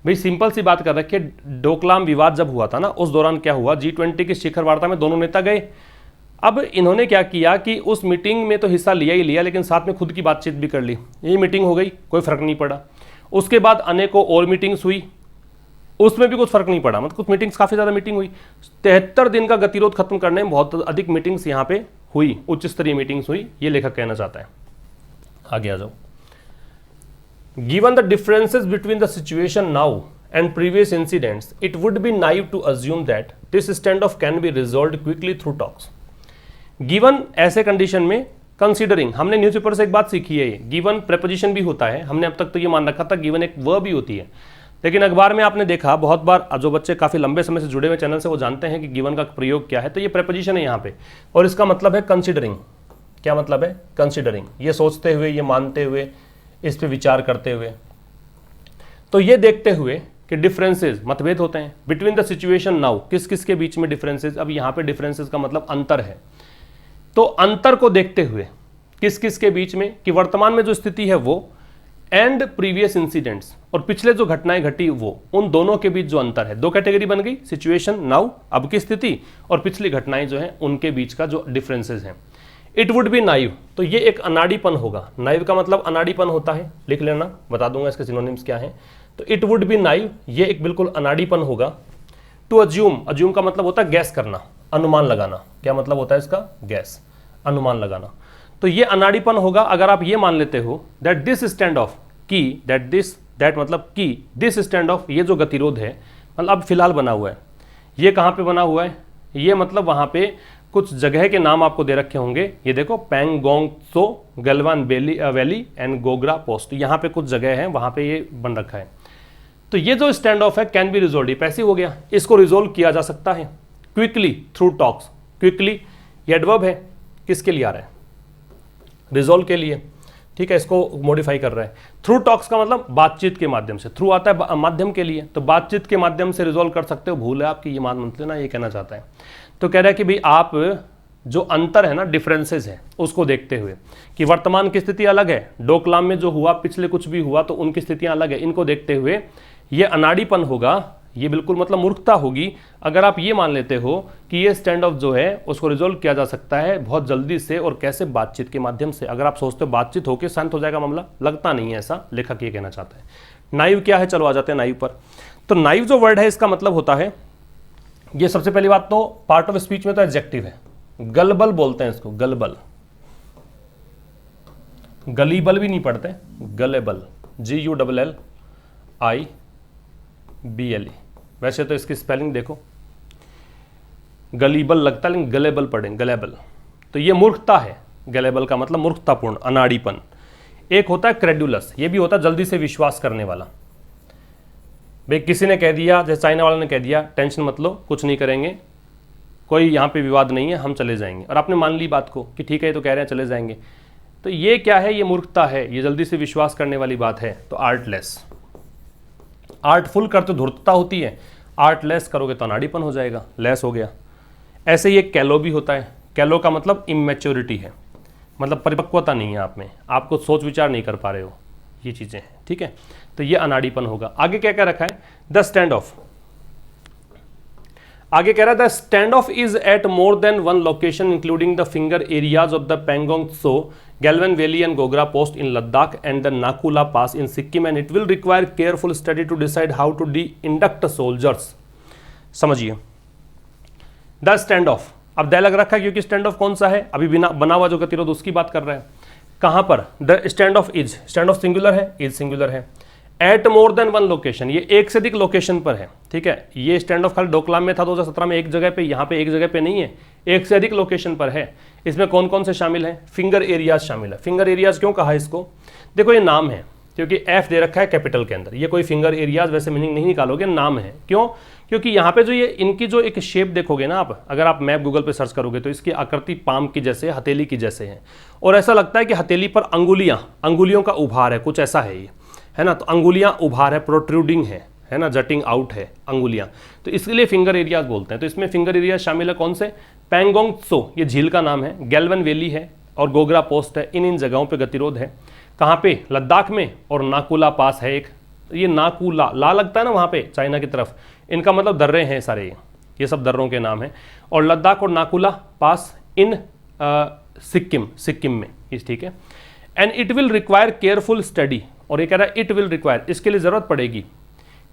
भाई? सिंपल सी बात कर रखिए, डोकलाम विवाद जब हुआ था ना, उस दौरान क्या हुआ? G20 की शिखर वार्ता में दोनों नेता गए। अब इन्होंने क्या किया कि उस मीटिंग में तो हिस्सा लिया ही लिया, लेकिन साथ में खुद की बातचीत भी कर ली। यही मीटिंग हो गई, कोई फर्क नहीं पड़ा। उसके बाद अनेकों और मीटिंग्स हुई, उसमें भी कुछ फर्क नहीं पड़ा, मतलब कुछ मीटिंग्स, काफ़ी ज़्यादा मीटिंग हुई। 73 दिन का गतिरोध खत्म करने में बहुत अधिक मीटिंग्स यहाँ पे हुई, उच्च स्तरीय मीटिंग्स हुई, ये लेखक कहना चाहता है। आगे आ जाओ। Given the differences between the situation now and previous incidents, it would be naive to assume that this standoff can be resolved quickly through talks. Given ऐसे कंडीशन में कंसीडरिंग, हमने न्यूज़पेपर से एक बात सीखी है, गिवन प्रेपोजिशन भी होता है। हमने अब तक तो ये मान रखा था गिवन एक वर्ब भी होती है, लेकिन अखबार में आपने देखा बहुत बार, जो बच्चे काफ़ी लंबे समय से जुड़े हुए चैनल से वो जानते हैं कि गिवन का प्रयोग क्या है। तो ये प्रेपोजिशन है यहाँ पे, और इसका मतलब है कंसीडरिंग। क्या मतलब है? कंसीडरिंग, ये सोचते हुए, ये मानते हुए, इस पे विचार करते हुए। तो ये देखते हुए कि डिफरेंसेस, मतभेद होते हैं बिटवीन द सिचुएशन नाउ, किस किस के बीच में डिफरेंसेस। अब यहाँ पे डिफरेंसेस का मतलब अंतर है, तो अंतर को देखते हुए किस किस के बीच में, कि वर्तमान में जो स्थिति है वो, एंड प्रीवियस इंसिडेंट्स, और पिछले जो घटनाएं घटी वो, उन दोनों के बीच जो अंतर है। दो कैटेगरी बन गई, सिचुएशन नाउ अब की स्थिति, और पिछली घटनाएं जो है उनके बीच का जो डिफरेंसेस हैं। इट वुड बी नाइव, तो ये एक अनाड़ीपन होगा। नाइव का मतलब अनाड़ीपन होता है, लिख लेना, बता दूंगा इसके सिनोनिम्स क्या हैं। तो इट वुड बी नाइव, ये एक बिल्कुल अनाड़ीपन होगा। टू अज्यूम, अज्यूम का मतलब होता है गैस करना, अनुमान लगाना। क्या मतलब होता है इसका? गैस, अनुमान लगाना। तो ये अनाड़ीपन होगा अगर आप ये मान लेते हो दैट दिस स्टैंड ऑफ, की दैट मतलब कि दिस स्टैंड ऑफ, ये जो गतिरोध है, मतलब अब फिलहाल बना हुआ है, ये कहाँ पे बना हुआ है? ये मतलब वहाँ पे कुछ जगह के नाम आपको दे रखे होंगे। ये देखो, Pangong Tso, Galwan valley and Gogra post, यहाँ पे कुछ जगह है, वहाँ पे ये बन रखा है। तो ये जो स्टैंड ऑफ है कैन बी रिजोल्व, पैसिव हो गया, इसको रिजोल्व किया जा सकता है क्विकली थ्रू टॉक्स। क्विकली ये एडवर्ब है, किसके लिए आ रहा है? रिजोल्व के लिए, ठीक है, इसको मॉडिफाई कर रहा है। थ्रू टॉक्स का मतलब बातचीत के माध्यम से, थ्रू आता है माध्यम के लिए, तो बातचीत के माध्यम से रिजोल्व कर सकते हो। भूल है आपकी, ये मान मत लेना, ये कहना चाहता है। तो कह रहा है कि भाई आप जो अंतर है ना, डिफरेंसेस है, उसको देखते हुए कि वर्तमान की स्थिति अलग है, डोकलाम में जो हुआ, पिछले कुछ भी हुआ तो उनकी स्थितियां अलग है, इनको देखते हुए ये अनाड़ीपन होगा, ये बिल्कुल मतलब मूर्खता होगी अगर आप ये मान लेते हो कि ये स्टैंड ऑफ जो है उसको रिजोल्व किया जा सकता है बहुत जल्दी से, और कैसे? बातचीत के माध्यम से। अगर आप सोचते हो बातचीत होकर शांत हो जाएगा मामला, लगता नहीं है ऐसा, लेखक ये कहना चाहता है। नाइव क्या है? चलो आ जाते हैं नाइव पर। तो नाइव जो वर्ड है इसका मतलब होता है, ये सबसे पहली बात तो पार्ट ऑफ स्पीच में तो एडजेक्टिव है, गलबल बोलते हैं इसको, गलबल। गलीबल भी नहीं पढ़ते, गलेबल, GULLIBLE। वैसे तो इसकी स्पेलिंग देखो, गलीबल लगता है लेकिन गलेबल पढ़ें, गलेबल। तो ये मूर्खता है, गलेबल का मतलब मूर्खतापूर्ण, अनाड़ीपन। एक होता है क्रेडुलस, ये भी होता है जल्दी से विश्वास करने वाला। भाई किसी ने कह दिया, जैसे चाइना वाला ने कह दिया, टेंशन मत लो, कुछ नहीं करेंगे, कोई यहाँ पे विवाद नहीं है, हम चले जाएंगे, और आपने मान ली बात को कि ठीक है ये तो कह रहे हैं चले जाएंगे। तो ये क्या है? ये मूर्खता है, ये जल्दी से विश्वास करने वाली बात है। तो आर्टलेस, आर्टफुल कर तो धूर्तता होती है, आर्टलेस करोगे तो अनाड़ीपन हो जाएगा, लेस हो गया। ऐसे ही एक कैलो भी होता है, कैलो का मतलब इमेच्योरिटी है, मतलब परिपक्वता नहीं है आप में, आपको सोच विचार नहीं कर पा रहे हो, ये चीज़ें हैं, ठीक है। तो ये अनाड़ीपन होगा। आगे क्या क्या रखा है? द स्टैंड ऑफ, आगे कह रहा है the stand of is at more than one location including the finger areas of the Pangong Tso, Galwan valley and Gogra post in Ladakh and the Nakula pass in Sikkim, and it will require careful study to decide how to D induct soldiers. समझिए, the stand of, अब द लग रखा है क्योंकि stand of कौन सा है? अभी बिना बना हुआ जो गतिरोध उसकी बात कर रहा है। कहां पर? The stand of is, stand off singular है, इज सिंगुलर है। At more than one location, ये एक से अधिक लोकेशन पर है, ठीक है। ये स्टैंड ऑफ खाली डोकलाम में था 2017 में एक जगह पे, यहाँ पे एक जगह पे नहीं है, एक से अधिक लोकेशन पर है। इसमें कौन कौन से शामिल हैं? फिंगर एरियाज शामिल है। फिंगर एरियाज क्यों कहा इसको? देखो ये नाम है, क्योंकि एफ दे रखा है कैपिटल के अंदर, ये कोई फिंगर एरियाज वैसे मीनिंग नहीं निकालोगे, नाम है। क्यों? क्योंकि यहाँ पे जो ये इनकी जो एक शेप देखोगे ना आप, अगर आप मैप गूगल पे सर्च करोगे तो इसकी आकृति पाम की जैसे, हथेली की जैसे है, और ऐसा लगता है कि हथेली पर अंगुलियों का उभार है, कुछ ऐसा है ये, है ना। तो अंगुलियां उभार है, प्रोट्रूडिंग है ना, जटिंग आउट है अंगुलियां, तो इसलिए फिंगर एरियाज बोलते हैं। तो इसमें फिंगर एरियाज शामिल है कौन से? पैंगोंग त्सो, ये झील का नाम है, गैल्वन वैली है और गोग्रा पोस्ट है। इन जगहों पे गतिरोध है। कहाँ पे? लद्दाख में, और नाकुला पास है एक, ये नाकुला ला लगता है ना वहाँ पे चाइना की तरफ, इनका मतलब दर्रे हैं सारे, ये सब दर्रों के नाम हैं। और लद्दाख और नाकुला पास इन सिक्किम में, इस, ठीक है। And it will require careful study, और ये कह रहा है इट विल रिक्वायर, इसके लिए ज़रूरत पड़ेगी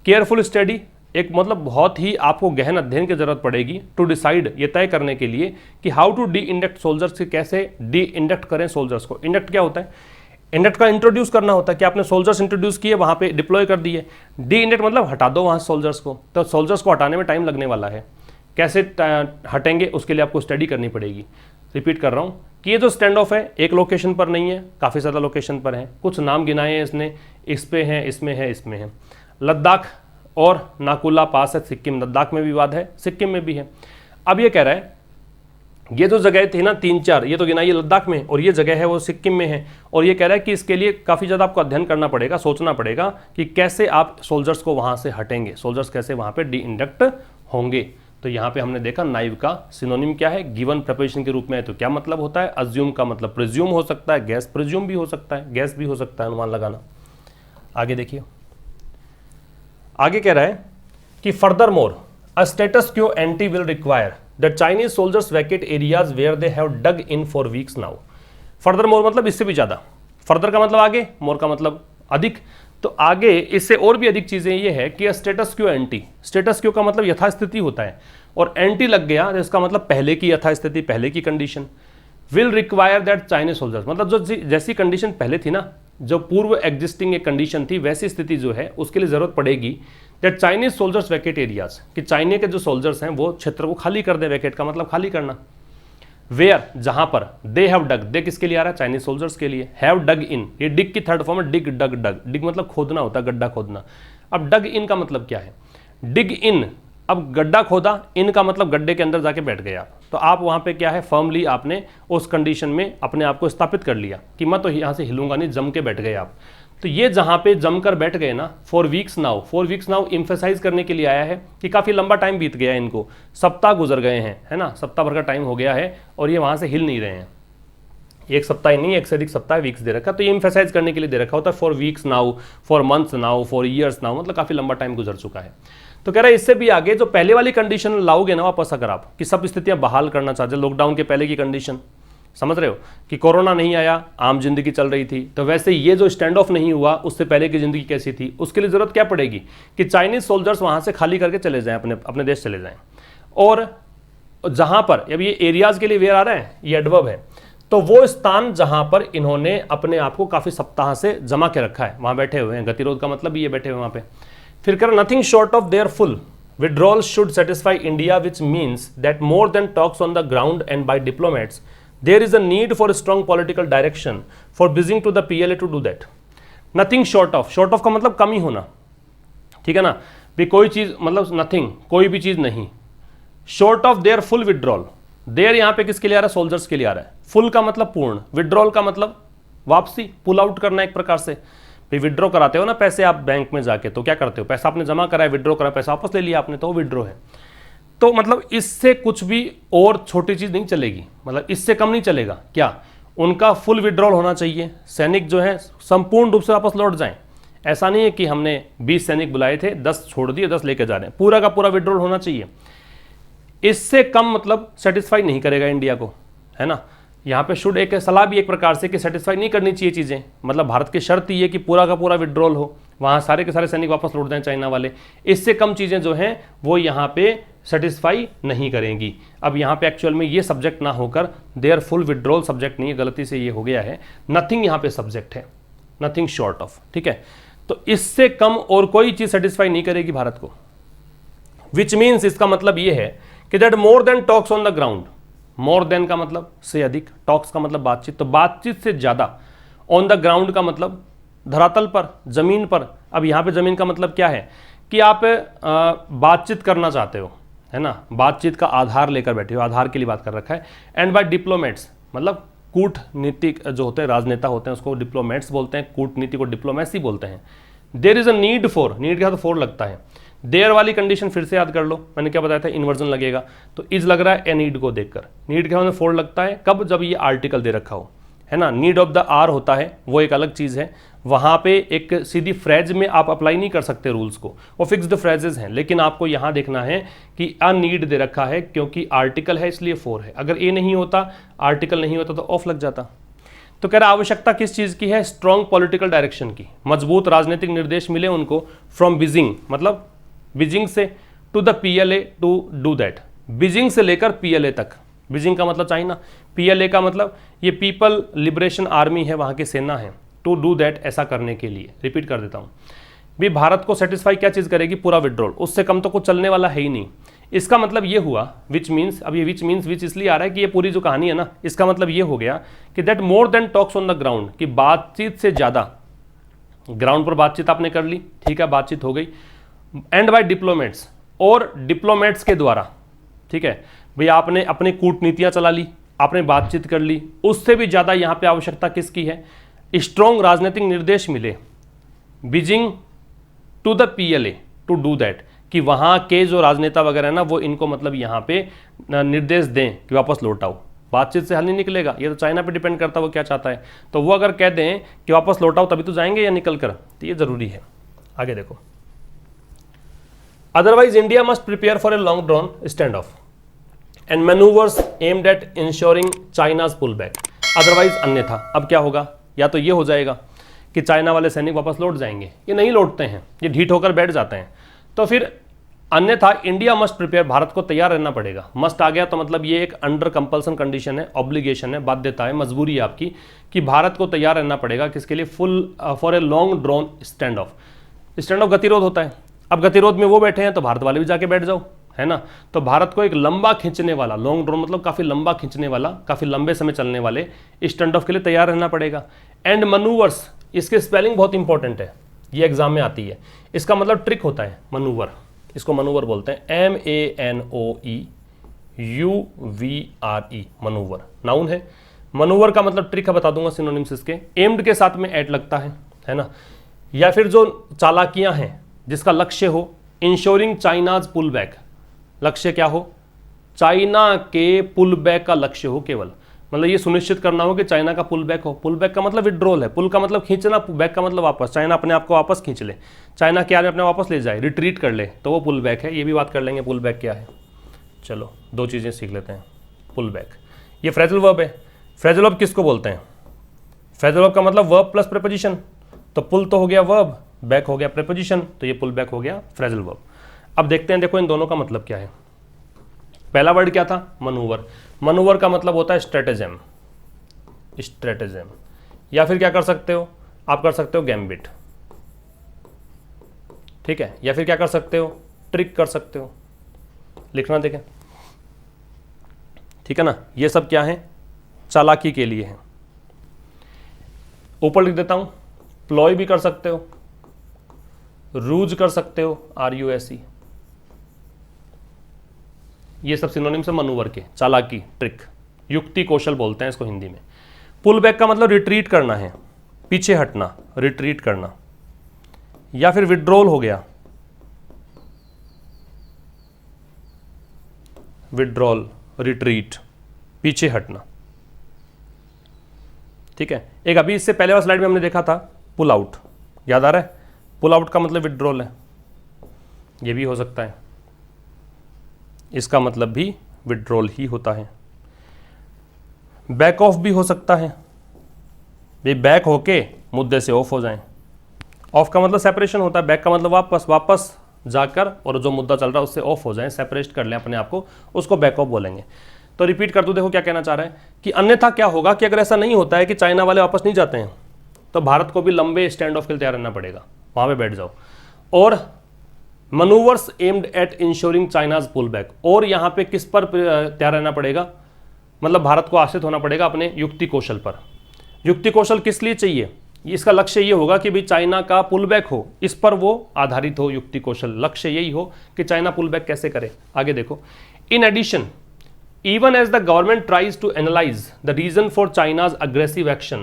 केयरफुल स्टडी, एक मतलब बहुत ही आपको गहन अध्ययन की जरूरत पड़ेगी, टू डिसाइड, ये तय करने के लिए कि how to D induct soldiers, कैसे डी इंडक्ट करें सोल्जर्स को। इंडक्ट क्या होता है? इंडक्ट का इंट्रोड्यूस करना होता है कि आपने सोल्जर्स इंट्रोड्यूस किए, वहाँ पे डिप्लॉय कर दिए। डी इंडक्ट मतलब हटा दो वहाँ सोल्जर्स को, तो सोल्जर्स को हटाने में टाइम लगने वाला है, कैसे हटेंगे उसके लिए आपको स्टडी करनी पड़ेगी। रिपीट कर रहा हूँ कि ये जो स्टैंड ऑफ है एक लोकेशन पर नहीं है, काफ़ी ज़्यादा लोकेशन पर है। कुछ नाम गिनाए हैं इसने, इस पे है, इसमें है, इसमें है। लद्दाख और नाकुला पास है सिक्किम, लद्दाख में भी विवाद है, सिक्किम में भी है। अब ये कह रहा है ये जो जगह थी ना 3-4, ये तो गिनाई लद्दाख में और ये जगह है वो सिक्किम में है, और ये कह रहा है कि इसके लिए काफ़ी ज़्यादा आपको अध्ययन करना पड़ेगा, सोचना पड़ेगा कि कैसे आप सोल्जर्स को वहाँ से हटेंगे, सोल्जर्स कैसे वहाँ पे डी इंडक्ट होंगे। तो यहाँ पे हमने देखा नाइव का सिनोनिम क्या है, गिवन प्रपोजिशन के रूप में है तो क्या मतलब होता है, अज्यूम का मतलब प्रिज्यूम हो सकता है, गैस प्रिज्यूम भी हो सकता है, गैस भी हो सकता है, अनुमान लगाना। आगे देखिए, आगे कह रहा है कि furthermore a status quo ante will require that Chinese soldiers vacate areas where they have dug in for weeks now. Furthermore मतलब इससे भी ज़्यादा, फर्दर का मतलब आगे, मोर का मतलब अधिक, तो आगे इससे और भी अधिक चीज़ें ये है कि स्टेटस क्यो एंटी, स्टेटस क्यो का मतलब यथास्थिति होता है और एंटी लग गया तो इसका मतलब पहले की यथास्थिति, पहले की condition. Will require that Chinese soldiers मतलब जो जैसी कंडीशन पहले थी ना, जो पूर्व एग्जिस्टिंग एक कंडीशन थी वैसी स्थिति जो है उसके लिए ज़रूरत पड़ेगी that Chinese soldiers vacate areas, कि चाइना के जो सोल्जर्स हैं वो क्षेत्र को खाली कर दें, वैकेट का मतलब खाली करना। वेयर जहां पर, दे हैव डग, दे किसके लिए आ रहा है, चाइनीज सोल्जर्स के लिए, हैव डग इन, ये डिग की थर्ड फॉर्म है, डिग डग डग, डिग मतलब खोदना होता है, गड्ढा खोदना। अब डग इन का मतलब क्या है, डिग इन, अब गड्ढा खोदा, इन का मतलब गड्ढे के अंदर जाके बैठ गए आप, तो आप वहां पे क्या है फर्मली आपने उस कंडीशन में अपने आप को स्थापित कर लिया कि मैं तो यहां से हिलूंगा नहीं, जम के बैठ गए आप। तो ये जहां पे जमकर बैठ गए ना, for weeks now, for weeks now emphasise करने के लिए आया है कि काफ़ी लंबा टाइम बीत गया है, इनको सप्ताह गुजर गए हैं, है ना, सप्ताह भर का टाइम हो गया है और ये वहां से हिल नहीं रहे हैं। एक सप्ताह ही नहीं, एक से अधिक सप्ताह वीक्स दे रखा, तो ये इम्फेसाइज करने के लिए दे रखा होता है, for weeks now, for months now, for years now, मतलब काफ़ी लंबा टाइम गुजर चुका है। तो कह रहा है इससे भी आगे जो पहले वाली कंडीशन लाओगे ना वापस, अगर आप कि सब स्थितियां बहाल करना चाहते, लॉकडाउन के पहले की कंडीशन, समझ रहे हो कि कोरोना नहीं आया, आम जिंदगी चल रही थी, तो वैसे ये जो स्टैंड ऑफ नहीं हुआ उससे पहले की जिंदगी कैसी थी, उसके लिए जरूरत क्या पड़ेगी कि चाइनीज सोल्जर्स वहां से खाली करके चले जाएं, अपने देश चले जाएं। और जहां पर अब ये एरियाज के लिए वेयर आ रहा है, ये एडवर्ब है, तो वो स्थान जहां पर इन्होंने अपने आप को काफी सप्ताह से जमा के रखा है, वहां बैठे हुए हैं, गतिरोध का मतलब ये बैठे हुए वहां पे। फिर कर nothing short of their full withdrawal should satisfy India, which means that more than talks on the ground and by diplomats, there is a need for a strong political direction for bidding to the PLA to do that. Nothing short of का मतलब कम ही होना, ठीक है ना, भी कोई चीज़ मतलब nothing, कोई भी चीज़ नहीं, short of their full withdrawal, their यहाँ पे किसके लिए आ रहा है, सोल्जर्स के लिए आ रहा है, फुल का मतलब पूर्ण, विड्रॉल का मतलब वापसी, पुल आउट करना एक प्रकार से। भी विड्रॉ कराते हो ना पैसे आप बैंक में जाके, तो क्या करते हो, पैसा आपने जमा करा है, विड्रॉ करा, पैसा वापस ले लिया आपने, तो वो विड्रॉ है। तो मतलब इससे कुछ भी और छोटी चीज़ नहीं चलेगी, मतलब इससे कम नहीं चलेगा, क्या उनका फुल विड्रॉल होना चाहिए, सैनिक जो है संपूर्ण रूप से वापस लौट जाएं। ऐसा नहीं है कि हमने 20 सैनिक बुलाए थे, 10 छोड़ दिए, 10 लेके जा रहे हैं, पूरा का पूरा विड्रॉल होना चाहिए। इससे कम मतलब सेटिस्फाई नहीं करेगा इंडिया को, है ना। यहाँ पे शुड एक सलाह भी एक प्रकार से कि सेटिस्फाई नहीं करनी चाहिए चीज़ें, मतलब भारत की शर्त ये कि पूरा का पूरा विड्रॉल हो, वहाँ सारे के सारे सैनिक वापस लौट जाएं चाइना वाले। इससे कम चीज़ें जो हैं वो यहाँ पे सेटिस्फाई नहीं करेंगी। अब यहाँ पे एक्चुअल में ये सब्जेक्ट ना होकर देयर फुल विड्रॉल सब्जेक्ट नहीं है, गलती से ये हो गया है, नथिंग यहाँ पे सब्जेक्ट है, नथिंग शॉर्ट ऑफ, ठीक है। तो इससे कम और कोई चीज़ सेटिस्फाई नहीं करेगी भारत को, विच मीन्स इसका मतलब ये है कि that more than talks on the ground, more than का मतलब से अधिक, टॉक्स का मतलब बातचीत, तो बातचीत से ज़्यादा, ऑन द ग्राउंड का मतलब धरातल पर, ज़मीन पर। अब यहाँ पे ज़मीन का मतलब क्या है कि आप बातचीत करना चाहते हो, है ना, बातचीत का आधार लेकर बैठे हो, आधार के लिए बात कर रखा है। एंड बाय डिप्लोमेट्स मतलब कूटनीतिक जो होते हैं, राजनेता होते हैं, उसको डिप्लोमेट्स बोलते हैं, कूटनीति को डिप्लोमेसी बोलते हैं। There is a need for, need का तो फॉर लगता है, देयर वाली कंडीशन फिर से याद कर लो, मैंने क्या बताया था, इन्वर्जन लगेगा, तो इज लग रहा है ए नीड को देखकर, नीड क्या होने फोर लगता है कब, जब ये आर्टिकल दे रखा हो, है ना। नीड ऑफ द आर होता है वो एक अलग चीज़ है, वहाँ पे एक सीधी फ्रेज में आप अप्लाई नहीं कर सकते रूल्स को, वो फिक्स्ड फ्रेजेस हैं, लेकिन आपको यहाँ देखना है कि अ नीड दे रखा है क्योंकि आर्टिकल है इसलिए फोर है, अगर ए नहीं होता, आर्टिकल नहीं होता तो ऑफ लग जाता। तो कह रहा आवश्यकता किस चीज़ की है, स्ट्रॉन्ग पॉलिटिकल डायरेक्शन की, मजबूत राजनीतिक निर्देश मिले उनको, फ्रॉम बीजिंग मतलब बीजिंग से, to the PLA to do that, Beijing से लेकर PLA तक, बीजिंग का मतलब चाइना, PLA का मतलब ये पीपल लिबरेशन आर्मी है, वहाँ की सेना है, टू डू दैट ऐसा करने के लिए। रिपीट कर देता हूँ, भी भारत को सेटिस्फाई क्या चीज़ करेगी, पूरा विड्रॉल, उससे कम तो कुछ चलने वाला है ही नहीं। इसका मतलब ये हुआ विच मीन्स, अब ये विच इसलिए आ रहा है कि ये पूरी जो कहानी है ना, इसका मतलब ये हो गया कि that more than talks on the ground, कि बातचीत से ज़्यादा, ग्राउंड पर बातचीत आपने कर ली, ठीक है, बातचीत हो गई, एंड बाय डिप्लोमेट्स, और डिप्लोमेट्स के द्वारा, ठीक है भैया, आपने अपनी कूटनीतियाँ चला ली, आपने बातचीत कर ली, उससे भी ज़्यादा यहाँ पे आवश्यकता किसकी है, स्ट्रॉन्ग राजनीतिक निर्देश मिले Beijing to the PLA to do that, कि वहाँ के जो राजनेता वगैरह है ना, वो इनको मतलब यहाँ पे निर्देश दें कि वापस लौट आओ। बातचीत से हल नहीं निकलेगा, ये तो चाइना पे डिपेंड करता है वो क्या चाहता है। तो वो अगर कह दें कि वापस लौट आओ तभी तो जाएंगे या निकल कर, तो ये ज़रूरी है। आगे देखो, otherwise India must prepare for a long drawn stand off and manoeuvres aimed at ensuring China's pull back. Otherwise अन्यथा, अब क्या होगा, या तो ये हो जाएगा कि चाइना वाले सैनिक वापस लौट जाएंगे, ये नहीं लौटते हैं, ये ढीठ होकर बैठ जाते हैं, तो फिर अन्यथा इंडिया मस्ट प्रिपेयर, भारत को तैयार रहना पड़ेगा। मस्ट आ गया तो मतलब ये एक अंडर कंपल्सन कंडीशन है, ऑब्लिगेशन है, बाध्यता है, मजबूरी है आपकी कि भारत को तैयार रहना पड़ेगा किसके लिए, full for a long drawn stand of. Stand of गतिरोध होता है, अब गतिरोध में वो बैठे हैं तो भारत वाले भी जाके बैठ जाओ, है ना। तो भारत को एक लंबा खींचने वाला, लॉन्ग ड्रॉन मतलब काफ़ी लंबा खींचने वाला, काफ़ी लंबे समय चलने वाले स्टैंड ऑफ के लिए तैयार रहना पड़ेगा। एंड मनूवर्स, इसके स्पेलिंग बहुत इंपॉर्टेंट है, ये एग्जाम में आती है। इसका मतलब ट्रिक होता है मनूवर, इसको मनूवर बोलते हैं, MANOEUVRE, मनूवर नाउन है। मनूवर का मतलब ट्रिक है, बता दूंगा सिनोनिम्स इसके, एम्ड के साथ में एट लगता है ना, या फिर जो चालाकियां हैं जिसका लक्ष्य हो इंश्योरिंग चाइनाज पुल बैक, लक्ष्य क्या हो, चाइना के पुल बैक का लक्ष्य हो केवल, मतलब ये सुनिश्चित करना हो कि चाइना का पुल बैक हो। पुल बैक का मतलब विड्रॉल है, पुल का मतलब खींचना, बैक का मतलब वापस, चाइना अपने आप को वापस खींच ले, चाइना क्या है अपने वापस ले जाए, रिट्रीट कर ले, तो वो पुल बैक है। ये भी बात कर लेंगे पुल बैक क्या है। चलो दो चीज़ें सीख लेते हैं। पुल बैक, ये फ्रेजल वर्ब है। फ्रेजल वर्ब किसको बोलते हैं, फ्रेजल वर्ब का मतलब वर्ब प्लस प्रीपोजिशन, तो पुल तो हो गया वर्ब, बैक हो गया प्रीपोजिशन, तो ये पुल बैक हो गया फ्रेजल वर्ब। अब देखते हैं, देखो इन दोनों का मतलब क्या है। पहला वर्ड क्या था, मनूवर। मनूवर का मतलब होता है स्ट्रेटेजम, स्ट्रेटेजम, या फिर क्या कर सकते हो आप, कर सकते हो गैम्बिट, ठीक है, या फिर क्या कर सकते हो, ट्रिक कर सकते हो, लिखना देखें, ठीक है ना। ये सब क्या है, चालाकी के लिए है। ऊपर लिख देता हूं, प्लॉय भी कर सकते हो, रूज कर सकते हो, RUSE, ये सब सिनोनिम्स है मनूवर के, चालाकी, ट्रिक, युक्ति कौशल बोलते हैं इसको हिंदी में। पुल बैक का मतलब रिट्रीट करना है, पीछे हटना, रिट्रीट करना, या फिर विड्रॉल हो गया, विड्रॉल, रिट्रीट, पीछे हटना, ठीक है। एक अभी इससे पहले वाला स्लाइड में हमने देखा था पुल आउट, याद आ रहा है, पुल आउट का मतलब विड्रॉल है, ये भी हो सकता है, इसका मतलब भी विड्रॉल ही होता है। बैक ऑफ भी हो सकता है, ये बैक होके मुद्दे से ऑफ हो जाएं। ऑफ का मतलब सेपरेशन होता है, बैक का मतलब वापस जाकर और जो मुद्दा चल रहा है उससे ऑफ हो जाएं, सेपरेट कर लें अपने आप को, उसको बैक ऑफ बोलेंगे। तो रिपीट कर दूं, देखो क्या कहना चाह रहा है कि अन्यथा क्या होगा कि अगर ऐसा नहीं होता है कि चाइना वाले वापस नहीं जाते हैं, तो भारत को भी लंबे स्टैंड ऑफ के लिए तैयार रहना पड़ेगा, वहां पे बैठ जाओ। और manoeuvres aimed at ensuring China's pull back, और यहाँ पे किस पर तैयार रहना पड़ेगा, मतलब भारत को आश्रित होना पड़ेगा अपने युक्ति कौशल पर। युक्ति कौशल किस लिए चाहिए, इसका लक्ष्य ये होगा कि भाई चाइना का पुल बैक हो, इस पर वो आधारित हो युक्ति कौशल, लक्ष्य यही हो कि चाइना पुल बैक कैसे करे। आगे देखो, in addition even as the government tries to analyze the reason for China's aggressive action,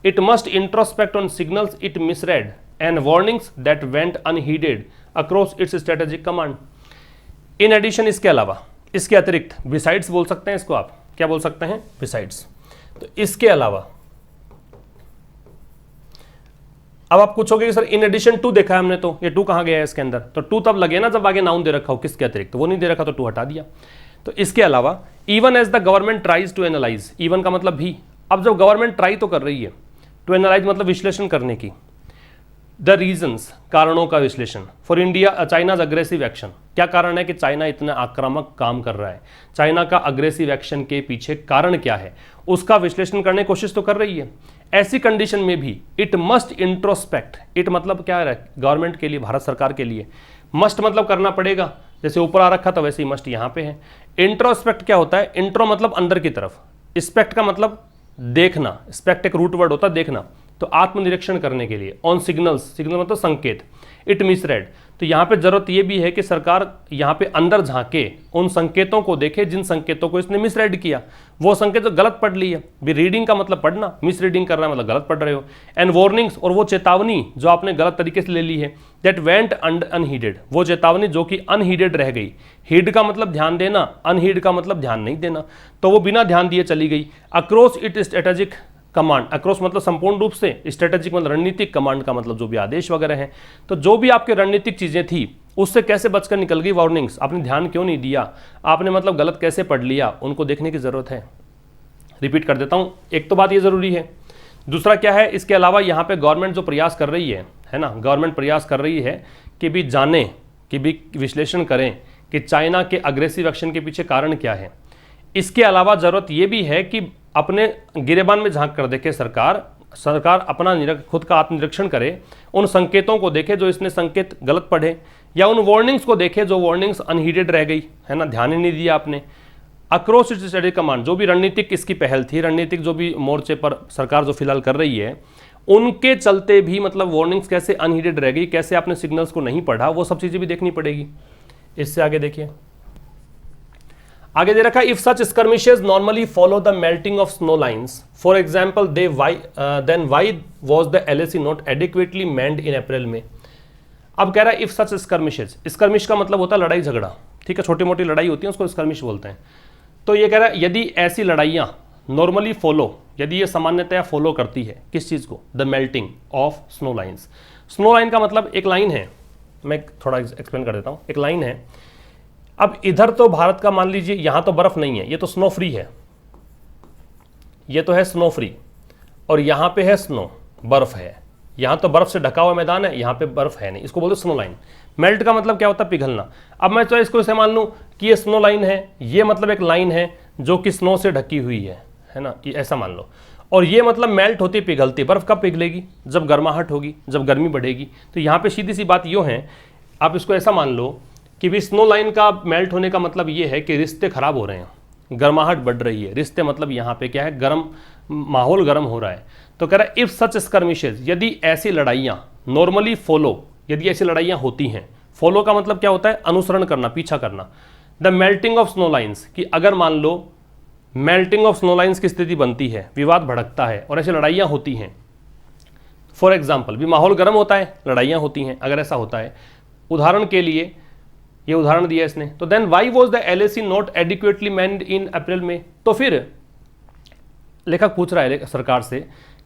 it must introspect on signals it misread and warnings that went unheeded across its strategic command. In addition, इसके अलावा, इसके अतिरिक्त, besides बोल सकते हैं इसको, आप क्या बोल सकते हैं, besides। तो इसके अलावा अब आप पूछोगे कि सर इन एडिशन टू देखा है हमने, तो ये टू कहाँ गया है इसके अंदर, तो टू तब लगे ना जब आगे नाउन दे रखा हो किसके अतिरिक्त, तो वो नहीं दे रखा तो टू हटा दिया। तो इसके अलावा even as the government tries to analyse, even का मतलब भी, अब जब गवर्नमेंट ट्राई तो कर रही है, टू एनालाइज मतलब विश्लेषण करने की, द रीजंस, कारणों का विश्लेषण, for India China's aggressive action, क्या कारण है कि चाइना इतना आक्रामक काम कर रहा है, चाइना का अग्रेसिव एक्शन के पीछे कारण क्या है, उसका विश्लेषण करने की कोशिश तो कर रही है। ऐसी कंडीशन में भी इट मस्ट इंट्रोस्पेक्ट, इट मतलब क्या है गवर्नमेंट के लिए, भारत सरकार के लिए, मस्ट मतलब करना पड़ेगा, जैसे ऊपर आ रखा था वैसे ही मस्ट यहाँ पे है। इंट्रोस्पेक्ट क्या होता है? इंट्रो मतलब अंदर की तरफ, स्पेक्ट का मतलब देखना, स्पेक्ट एक रूट वर्ड होता है देखना, तो आत्मनिरीक्षण करने के लिए। ऑन सिग्नल्स, सिग्नल मतलब संकेत, इट मिसरेड, तो यहाँ पे जरूरत ये भी है कि सरकार यहाँ पे अंदर झांके, उन संकेतों को देखे जिन संकेतों को इसने मिसरेड किया, वो संकेत जो गलत पढ़ ली है। भी रीडिंग का मतलब पढ़ना, मिस रीडिंग करना मतलब गलत पढ़ रहे हो। एंड वार्निंग्स, और वो चेतावनी जो आपने गलत तरीके से ले ली है, दैट वेंट अनहीडेड, वो चेतावनी जो कि अनहीडेड रह गई। हीड का मतलब ध्यान देना, अनहीड का मतलब ध्यान नहीं देना, तो वो बिना ध्यान दिए चली गई। Across it strategic command, across मतलब संपूर्ण रूप से, स्ट्रेटेजिक मतलब रणनीतिक, कमांड का मतलब जो भी आदेश वगैरह हैं, तो जो भी आपके रणनीतिक चीजें थी उससे कैसे बचकर निकल गई वार्निंग्स, आपने ध्यान क्यों नहीं दिया, आपने मतलब गलत कैसे पढ़ लिया, उनको देखने की जरूरत है। रिपीट कर देता हूं, एक तो बात ये जरूरी है, दूसरा क्या है, इसके अलावा यहाँ पे गवर्नमेंट जो प्रयास कर रही है ना, गवर्नमेंट प्रयास कर रही है कि भी जाने, कि भी विश्लेषण करें कि चाइना के अग्रेसिव एक्शन के पीछे कारण क्या है। इसके अलावा जरूरत यह भी है कि अपने गिरेबान में झांक कर देखे सरकार अपना खुद का आत्मनिरीक्षण करे, उन संकेतों को देखे जो इसने संकेत गलत पढ़े, या उन वार्निंग्स को देखे जो वार्निंग्स अनहीडेड रह गई है ना, ध्यान ही नहीं दिया आपने। अक्रॉस इट स्ट्रेटेजिक कमांड, जो भी रणनीतिक इसकी पहल थी, रणनीतिक जो भी मोर्चे पर सरकार जो फिलहाल कर रही है, उनके चलते भी मतलब वार्निंग्स कैसे अनहीडेड रह गई, कैसे आपने सिग्नल्स को नहीं पढ़ा, वो सब चीजें भी देखनी पड़ेगी। इससे आगे देखिए, आगे दे रखा, if such skirmishes normally follow the melting of snow lines, for example then why was the LAC not adequately manned in April में। अब कह रहा है इफ सच स्कर्मिशेस, स्कर्मिश का मतलब होता है लड़ाई झगड़ा, ठीक है, छोटी मोटी लड़ाई होती है उसको स्कर्मिश बोलते हैं। तो ये कह रहा है यदि ऐसी लड़ाइयाँ नॉर्मली फॉलो, यदि ये सामान्यतया फॉलो करती है किस चीज़ को, the melting of snow lines. Snow line का मतलब एक लाइन है, मैं थोड़ा एक्सप्लेन कर देता हूँ, एक लाइन है। अब इधर तो भारत का मान लीजिए यहाँ तो बर्फ नहीं है, ये तो स्नो फ्री है, ये तो है स्नो फ्री, और यहाँ पे है स्नो, बर्फ है, यहाँ तो बर्फ से ढका हुआ मैदान है, यहाँ पे बर्फ है नहीं, इसको बोलते स्नो लाइन। मेल्ट का मतलब क्या होता है, पिघलना। अब मैं तो इसको ऐसे मान लूँ कि ये स्नो लाइन है, ये मतलब एक लाइन है जो कि स्नो से ढकी हुई है ना, ये ऐसा मान लो, और ये मतलब मेल्ट होती पिघलती। बर्फ कब पिघलेगी, जब गर्माहट होगी, जब गर्मी बढ़ेगी। तो यहाँ पे सीधी सी बात यो है, आप इसको ऐसा मान लो कि भी स्नो लाइन का मेल्ट होने का मतलब ये है कि रिश्ते खराब हो रहे हैं, गर्माहट बढ़ रही है, रिश्ते मतलब यहाँ पे क्या है, गर्म माहौल गर्म हो रहा है। तो कह रहा है इफ सच स्कर्मिशेस, यदि ऐसी लड़ाइयाँ नॉर्मली फॉलो, यदि ऐसी लड़ाइयाँ होती हैं, फॉलो का मतलब क्या होता है, अनुसरण करना, पीछा करना, the melting of snow lines, कि अगर मान low melting of snow lines की स्थिति बनती है, विवाद भड़कता है और ऐसी लड़ाइयाँ होती हैं, फॉर एग्जाम्पल भी माहौल गर्म होता है, लड़ाइयाँ होती हैं, अगर ऐसा होता है, उदाहरण के लिए ये उदाहरण दिया इसने, तो then why was the LAC not adequately manned in April में। तो फिर लेखक पूछ रहा है सरकार से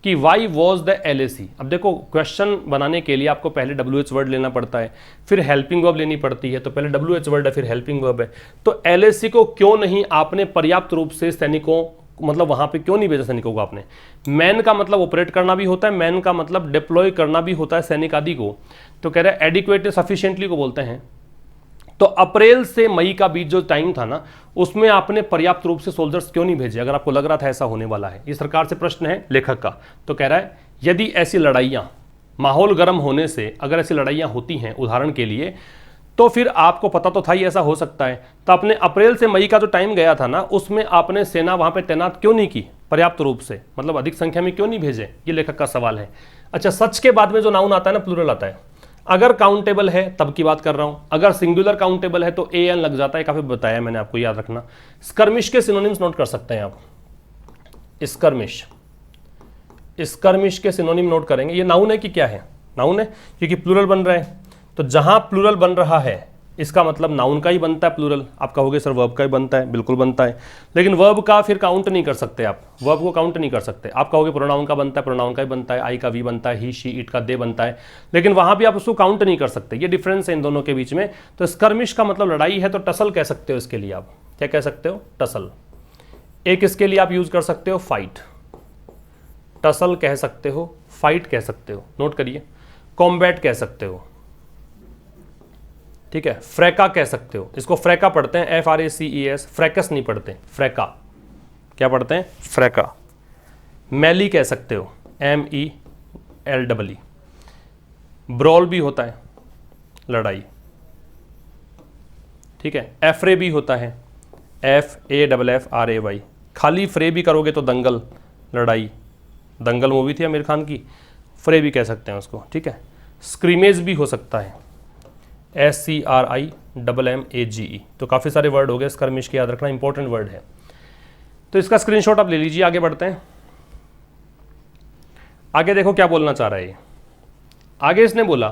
कि वाई वॉज द LAC। अब देखो क्वेश्चन बनाने के लिए आपको पहले WH वर्ड लेना पड़ता है, फिर हेल्पिंग वर्ब लेनी पड़ती है, तो पहले WH वर्ड है फिर हेल्पिंग वर्ब है। तो LAC को क्यों नहीं आपने पर्याप्त रूप से सैनिकों, मतलब वहां पे क्यों नहीं भेजा सैनिकों को आपने। मैन का मतलब ऑपरेट करना भी होता है, मैन का मतलब डिप्लॉय करना भी होता है सैनिक आदि को। तो कह रहे हैं एडिक्वेट सफिशिएंटली को बोलते हैं। तो अप्रैल से मई का बीच जो टाइम था ना, उसमें आपने पर्याप्त रूप से सोल्जर्स क्यों नहीं भेजे, अगर आपको लग रहा था ऐसा होने वाला है। ये सरकार से प्रश्न है लेखक का। तो कह रहा है यदि ऐसी लड़ाइयाँ माहौल गर्म होने से, अगर ऐसी लड़ाइयाँ होती हैं उदाहरण के लिए, तो फिर आपको पता तो था ही ऐसा हो सकता है, तो आपने अप्रैल से मई का जो टाइम गया था ना, उसमें आपने सेना वहाँ पर तैनात क्यों नहीं की पर्याप्त रूप से, मतलब अधिक संख्या में क्यों नहीं भेजे, ये लेखक का सवाल है। अच्छा, सच के बाद में जो नाउन आता है ना, प्लूरल आता है। अगर काउंटेबल है तब की बात कर रहा हूं, अगर सिंगुलर काउंटेबल है तो AN लग जाता है, काफी बताया मैंने आपको, याद रखना। स्कर्मिश के सिनोनिम्स नोट कर सकते हैं आप, स्कर्मिश, स्कर्मिश के सिनोनिम नोट करेंगे। ये नाउन है कि क्या है, नाउन है, क्योंकि प्लूरल बन रहा है। तो जहां प्लूरल बन रहा है इसका मतलब नाउन का ही बनता है प्लूरल। आप कहोगे सर वर्ब का ही बनता है, बिल्कुल बनता है, लेकिन वर्ब का फिर काउंट नहीं कर सकते आप, वर्ब को काउंट नहीं कर सकते। आप कहोगे प्रोनाउन का बनता है, प्रोनाउन का ही बनता है, आई का वी बनता है, ही शी इट का दे बनता है, लेकिन वहां भी आप उसको काउंट नहीं कर सकते। ये डिफरेंस है इन दोनों के बीच में। तो स्कर्मिश का मतलब लड़ाई है, तो टसल कह सकते हो इसके लिए, आप क्या कह सकते हो, टसल। एक इसके लिए आप यूज कर सकते हो फाइट, टसल कह सकते हो, फाइट कह सकते हो, नोट करिए। कॉम्बैट कह सकते हो, ठीक है। फ्रैका कह सकते हो, इसको फ्रैका पढ़ते हैं, FRACES, फ्रैकस नहीं पढ़ते, फ्रैका। क्या पढ़ते हैं, फ्रैका। मैली कह सकते हो, MELEE। ब्रॉल भी होता है, लड़ाई, ठीक है। एफरे भी होता है, FAFFRAY। खाली फ्रे भी करोगे तो दंगल, लड़ाई, दंगल मूवी थी आमिर खान की, फ्रे भी कह सकते हैं उसको, ठीक है। स्क्रीमेज भी हो सकता है, SCRIMMAGE। तो काफ़ी सारे वर्ड हो गए, स्कर्मिश की याद रखना, इंपॉर्टेंट वर्ड है। तो इसका स्क्रीनशॉट आप ले लीजिए। आगे बढ़ते हैं। आगे देखो क्या बोलना चाह रहा है ये। आगे इसने बोला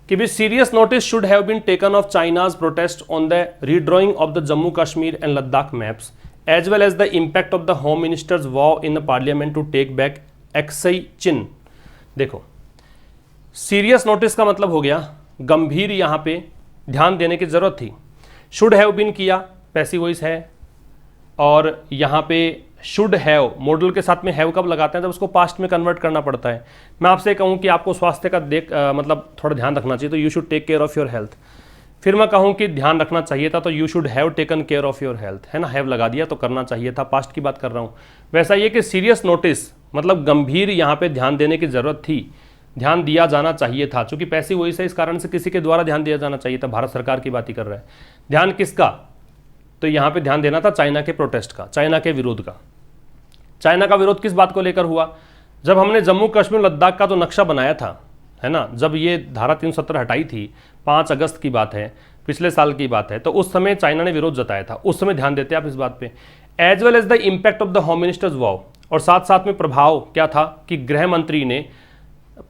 कि भी serious notice should have been taken of China's protest on the redrawing of the Jammu Kashmir and Ladakh maps as well as the impact of the home minister's vow in the Parliament to take back Aksai Chin. देखो, serious notice का मतलब हो गया गंभीर, यहां पे ध्यान देने की जरूरत थी। शुड हैव बीन किया, पैसिव वॉइस है, और यहां पे शुड हैव मॉडल के साथ में हैव कब लगाते हैं, जब उसको पास्ट में कन्वर्ट करना पड़ता है। मैं आपसे कहूं कि आपको स्वास्थ्य का मतलब थोड़ा ध्यान रखना चाहिए, तो you should take care of your health. फिर मैं कहूं कि ध्यान रखना चाहिए था, तो you should have taken care of your health, है ना। हैव लगा दिया तो करना चाहिए था, पास्ट की बात कर रहा हूं। वैसा ये कि सीरियस नोटिस मतलब गंभीर, यहाँ पे ध्यान देने की जरूरत थी, ध्यान दिया जाना चाहिए था। चूंकि पैसिव वॉइस है, इस कारण से किसी के द्वारा ध्यान दिया जाना चाहिए था। भारत सरकार की बात ही कर रहा है। ध्यान किसका, तो यहाँ पे ध्यान देना था चाइना के प्रोटेस्ट का, चाइना के विरोध का। चाइना का विरोध किस बात को लेकर हुआ, जब हमने जम्मू कश्मीर लद्दाख का तो नक्शा बनाया था, है ना, जब ये धारा 370 हटाई थी, 5 अगस्त की बात है, पिछले साल की बात है, तो उस समय चाइना ने विरोध जताया था। उस समय ध्यान देते आप इस बात पे। As well as the impact of the home minister's war, और साथ साथ में प्रभाव क्या था कि गृह मंत्री ने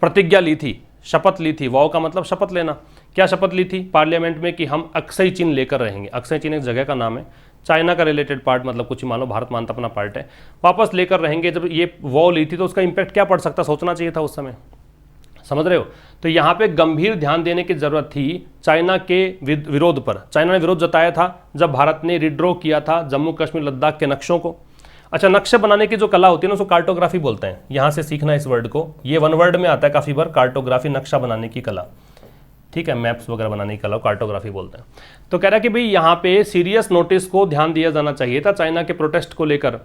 प्रतिज्ञा ली थी, शपथ ली थी। वॉ का मतलब शपथ लेना। क्या शपथ ली थी पार्लियामेंट में कि हम अक्सई चीन लेकर रहेंगे। अक्सई चीन एक जगह का नाम है, चाइना का रिलेटेड पार्ट, मतलब कुछ ही मान लो, भारत मानता अपना पार्ट है, वापस लेकर रहेंगे। जब ये वॉ ली थी तो उसका इंपैक्ट क्या पड़ सकता, सोचना चाहिए था उस समय, समझ रहे हो। तो यहाँ पे गंभीर ध्यान देने की जरूरत थी चाइना के विरोध पर। चाइना ने विरोध जताया था जब भारत ने रिड्रॉ किया था जम्मू कश्मीर लद्दाख के नक्शों को। अच्छा, नक्शे बनाने की जो कला होती है ना, उसको कार्टोग्राफी बोलते हैं। यहाँ से सीखना इस वर्ड को, ये वन वर्ड में आता है काफ़ी बार, कार्टोग्राफी, नक्शा बनाने की कला, ठीक है, मैप्स वगैरह बनाने की कला कार्टोग्राफी बोलते हैं। तो कह रहा है कि भाई यहाँ पे सीरियस नोटिस को ध्यान दिया जाना चाहिए था चाइना के प्रोटेस्ट को लेकर,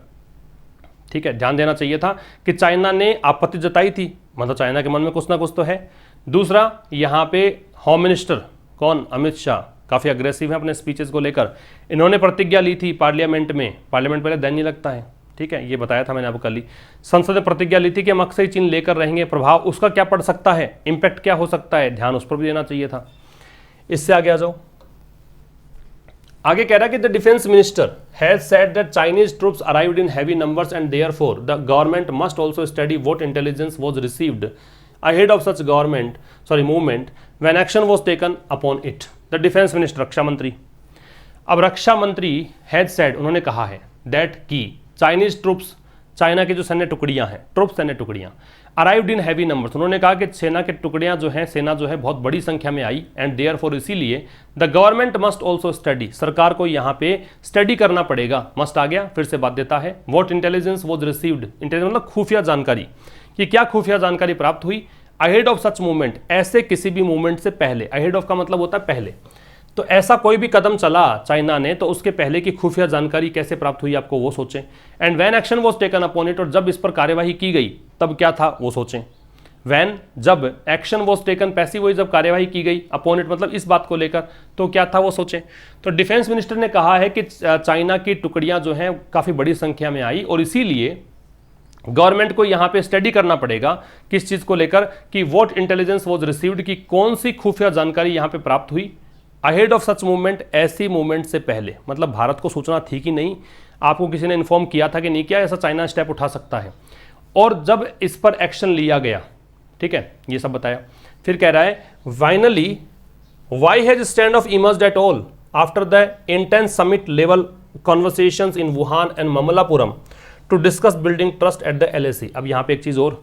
ठीक है, ध्यान देना चाहिए था कि चाइना ने आपत्ति जताई थी, मतलब चाइना के मन में कुछ ना कुछ तो है। दूसरा, यहाँ पे होम मिनिस्टर कौन, अमित शाह, काफ़ी अग्रेसिव है अपने स्पीचेस को लेकर। इन्होंने प्रतिज्ञा ली थी पार्लियामेंट में, पार्लियामेंट पहले दिन नहीं लगता है, ठीक है, ये बताया था मैंने आपको कल ही। संसद ने प्रतिज्ञा ली थी कि हम अक्सई चीन लेकर रहेंगे। प्रभाव उसका क्या पड़ सकता है, इंपैक्ट क्या हो सकता है, ध्यान उस पर भी देना चाहिए था। इससे आगे आ जाओ। आगे कह रहा है कि the defence minister has said that Chinese troops arrived in heavy numbers and therefore the government must also study what intelligence was received ahead of such movement when action was taken upon it. The defence minister, रक्षा मंत्री। अब रक्षा मंत्री has said, उन्होंने कहा है, that की Chinese troops, China की जो सैन्य टुकड़ियां हैं, ट्रूप्स सैन्य टुकड़ियां, अराइव्ड इन हैवी नंबर्स, उन्होंने कहा कि सेना की टुकड़ियां जो हैं, सेना जो है बहुत बड़ी संख्या में आई, एंड देयरफॉर इसीलिए the government must also study, सरकार को यहाँ पे स्टडी करना पड़ेगा। मस्ट आ गया, फिर से बाध्यता है। What intelligence was received, intelligence मतलब खुफिया जानकारी, कि क्या खुफिया जानकारी प्राप्त हुई, अहेड ऑफ सच मूवमेंट, ऐसे किसी भी मूवमेंट से पहले। अहेड ऑफ का मतलब होता है पहले, तो ऐसा कोई भी कदम चला चाइना ने तो उसके पहले की खुफिया जानकारी कैसे प्राप्त हुई, आपको वो सोचें। And when action was taken upon it, और जब इस पर कार्यवाही की गई तब क्या था वो सोचें। व्हेन, जब, action was taken, passive voice, जब कार्यवाही की गई, अपॉन इट मतलब इस बात को लेकर, तो क्या था वो सोचें। तो डिफेंस मिनिस्टर ने कहा है कि चाइना की टुकड़ियां जो हैं काफ़ी बड़ी संख्या में आई, और इसीलिए गवर्नमेंट को यहां पे स्टडी करना पड़ेगा किस चीज़ को लेकर, कि व्हाट इंटेलिजेंस वाज रिसीव्ड, की कौन सी खुफिया जानकारी यहां पे प्राप्त हुई, अहेड ऑफ सच मूवमेंट, ऐसी मूवमेंट से पहले, मतलब भारत को सूचना थी कि नहीं, आपको किसी ने इन्फॉर्म किया था कि नहीं किया, ऐसा चाइना स्टेप उठा सकता है, और जब इस पर एक्शन लिया गया, ठीक है, ये सब बताया। फिर कह रहा है, finally why has stand off emerged at all after the intense summit level conversations in Wuhan and Mamallapuram to discuss building trust at the LAC। अब यहाँ पे एक चीज और,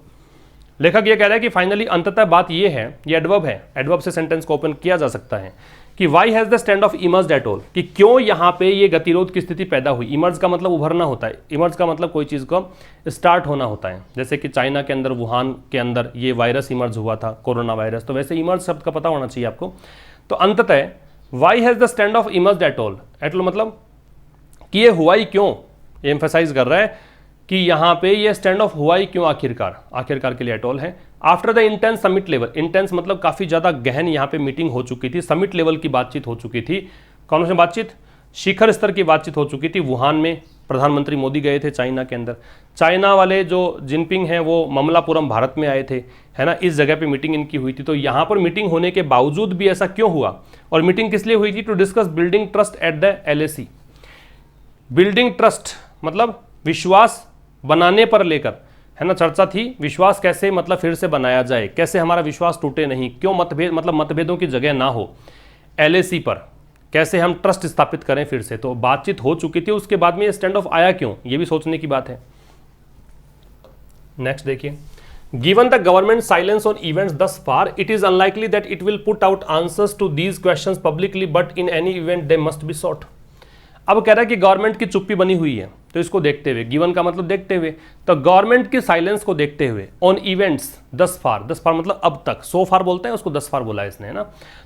लेखक ये कह रहा है कि फाइनली, अंततः बात ये है, ये एडवर्ब है, एडवर्ब से सेंटेंस को ओपन किया जा सकता है, कि why has the stand off emerged at all, कि क्यों यहाँ पे ये गतिरोध की स्थिति पैदा हुई। इमर्ज का मतलब उभरना होता है, इमर्ज का मतलब कोई चीज़ को स्टार्ट होना होता है, जैसे कि चाइना के अंदर, वुहान के अंदर ये वायरस इमर्ज हुआ था, कोरोना वायरस, तो वैसे इमर्ज शब्द का पता होना चाहिए आपको। तो अंततः why has the stand off emerged at all मतलब कि ये हुआ ही क्यों, ये एम्फेसाइज कर रहा है कि यहाँ पे ये स्टैंड ऑफ हुआ ही क्यों, आखिरकार के लिए एट ऑल है। After the intense summit level, intense मतलब काफ़ी ज़्यादा गहन यहाँ पे मीटिंग हो चुकी थी, समिट लेवल की बातचीत हो चुकी थी, कौन सी बातचीत? शिखर स्तर की बातचीत हो चुकी थी वुहान में, प्रधानमंत्री मोदी गए थे चाइना के अंदर। चाइना वाले जो जिनपिंग हैं वो ममलापुरम भारत में आए थे, है ना, इस जगह पे मीटिंग इनकी हुई थी। तो यहाँ पर मीटिंग होने के बावजूद भी ऐसा क्यों हुआ, और मीटिंग किस लिए हुई थी? To discuss building trust at the LAC। Building trust मतलब विश्वास बनाने पर लेकर, है ना, चर्चा थी। विश्वास कैसे मतलब फिर से बनाया जाए, कैसे हमारा विश्वास टूटे नहीं, क्यों मतभेद मतलब मतभेदों की जगह ना हो, LAC पर कैसे हम ट्रस्ट स्थापित करें फिर से। तो बातचीत हो चुकी थी, उसके बाद में ये स्टैंड ऑफ आया क्यों, ये भी सोचने की बात है। नेक्स्ट देखिए, given the government silence on events thus far it is unlikely that it will put out answers to these questions publicly but in any event they must be sought. अब कह रहा है कि गवर्नमेंट की चुप्पी बनी हुई है, तो इसको देखते हुए, गिवन का मतलब देखते हुए, तो गवर्नमेंट की साइलेंस को देखते हुए ऑन इवेंट्स दस फार मतलब अब तक, सो फार बोलते हैं उसको, 10 फार बोला है इसने, है ना।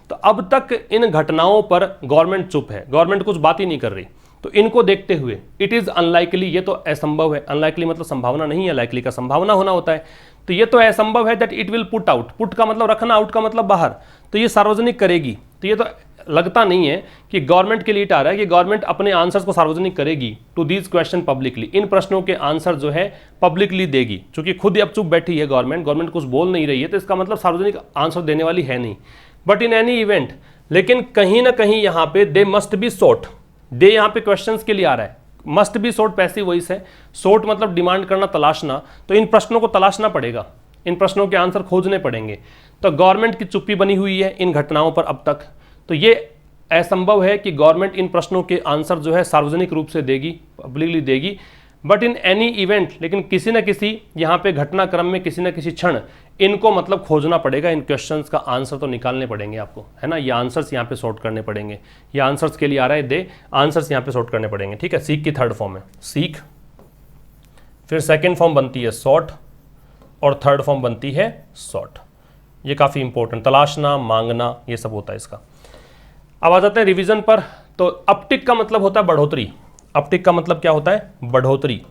तो अब तक इन घटनाओं पर गवर्नमेंट चुप है, गवर्नमेंट कुछ बात ही नहीं कर रही। तो इनको देखते हुए इट इज अनलाइकली, ये तो असंभव है। अनलाइकली मतलब संभावना नहीं है, लाइकली का संभावना होना होता है। तो ये तो असंभव है that it will put out, put का मतलब रखना, आउट का मतलब बाहर, तो ये सार्वजनिक करेगी। तो ये तो लगता नहीं है कि गवर्नमेंट के लिए आ रहा है कि गवर्नमेंट अपने आंसर्स को सार्वजनिक करेगी टू दीज क्वेश्चन पब्लिकली, इन प्रश्नों के आंसर जो है पब्लिकली देगी। क्योंकि खुद अब चुप बैठी है गवर्नमेंट कुछ बोल नहीं रही है, तो इसका मतलब सार्वजनिक आंसर देने वाली है नहीं। बट इन एनी इवेंट, लेकिन कहीं ना कहीं यहाँ पे दे मस्ट बी सोट, दे यहाँ पे क्वेश्चंस के लिए आ रहा है, must be sought passive voice है, सोट मतलब डिमांड करना, तलाशना। तो इन प्रश्नों को तलाशना पड़ेगा, इन प्रश्नों के आंसर खोजने पड़ेंगे। तो गवर्नमेंट की चुप्पी बनी हुई है इन घटनाओं पर अब तक, तो ये असंभव है कि गवर्नमेंट इन प्रश्नों के आंसर जो है सार्वजनिक रूप से देगी, पब्लिकली देगी। बट इन एनी इवेंट, लेकिन किसी न किसी यहाँ पे घटनाक्रम में किसी न किसी क्षण इनको मतलब खोजना पड़ेगा, इन क्वेश्चंस का आंसर तो निकालने पड़ेंगे आपको, है ना। ये आंसर्स यहाँ पे सॉर्ट करने पड़ेंगे, ये आंसर्स के लिए आ रहा है दे, आंसर्स यहाँ पे सॉर्ट करने पड़ेंगे, ठीक है। सीक की थर्ड फॉर्म है सीक, फिर सेकेंड फॉर्म बनती है सॉर्ट, और थर्ड फॉर्म बनती है सॉर्ट। ये काफ़ी इंपॉर्टेंट, तलाशना, मांगना, ये सब होता है इसका। अब आ जाते हैं रिवीजन पर। तो अपटिक का मतलब होता है बढ़ोतरी, अपटिक का मतलब क्या होता है? बढ़ोतरी,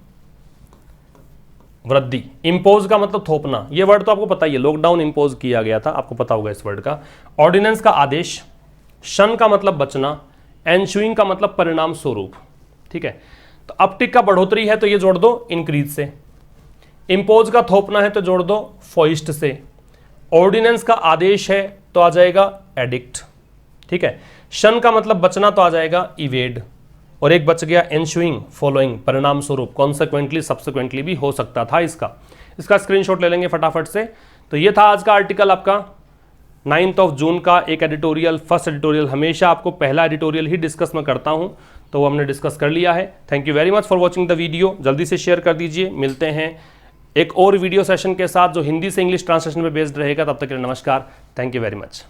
वृद्धि। इंपोज का मतलब थोपना, ये वर्ड तो आपको पता ही है, लॉकडाउन इंपोज किया गया था, आपको पता होगा इस वर्ड का। ऑर्डिनेंस का आदेश, शन का मतलब बचना, एनशुइंग का मतलब परिणाम स्वरूप, ठीक है। तो अपटिक का बढ़ोतरी है तो ये जोड़ दो इंक्रीज से, इंपोज का थोपना है तो जोड़ दो फोइस्ट से, ऑर्डिनेंस का आदेश है तो आ जाएगा एडिक्ट, ठीक है। शन का मतलब बचना तो आ जाएगा इवेड, और एक बच गया एनशुइंग, फॉलोइंग, परिणाम स्वरूप, कॉन्सिक्वेंटली, सब्सिक्वेंटली भी हो सकता था इसका स्क्रीनशॉट ले लेंगे फटाफट से। तो ये था आज का आर्टिकल आपका 9 जून का, एक एडिटोरियल, फर्स्ट एडिटोरियल। हमेशा आपको पहला एडिटोरियल ही डिस्कस मैं करता हूं, तो वो हमने डिस्कस कर लिया है। Thank you very much for watching the video, जल्दी से शेयर कर दीजिए। मिलते हैं एक और वीडियो सेशन के साथ जो हिंदी से इंग्लिश ट्रांसलेशन पे बेस्ड रहेगा, तब तक के लिए नमस्कार, थैंक यू वेरी मच।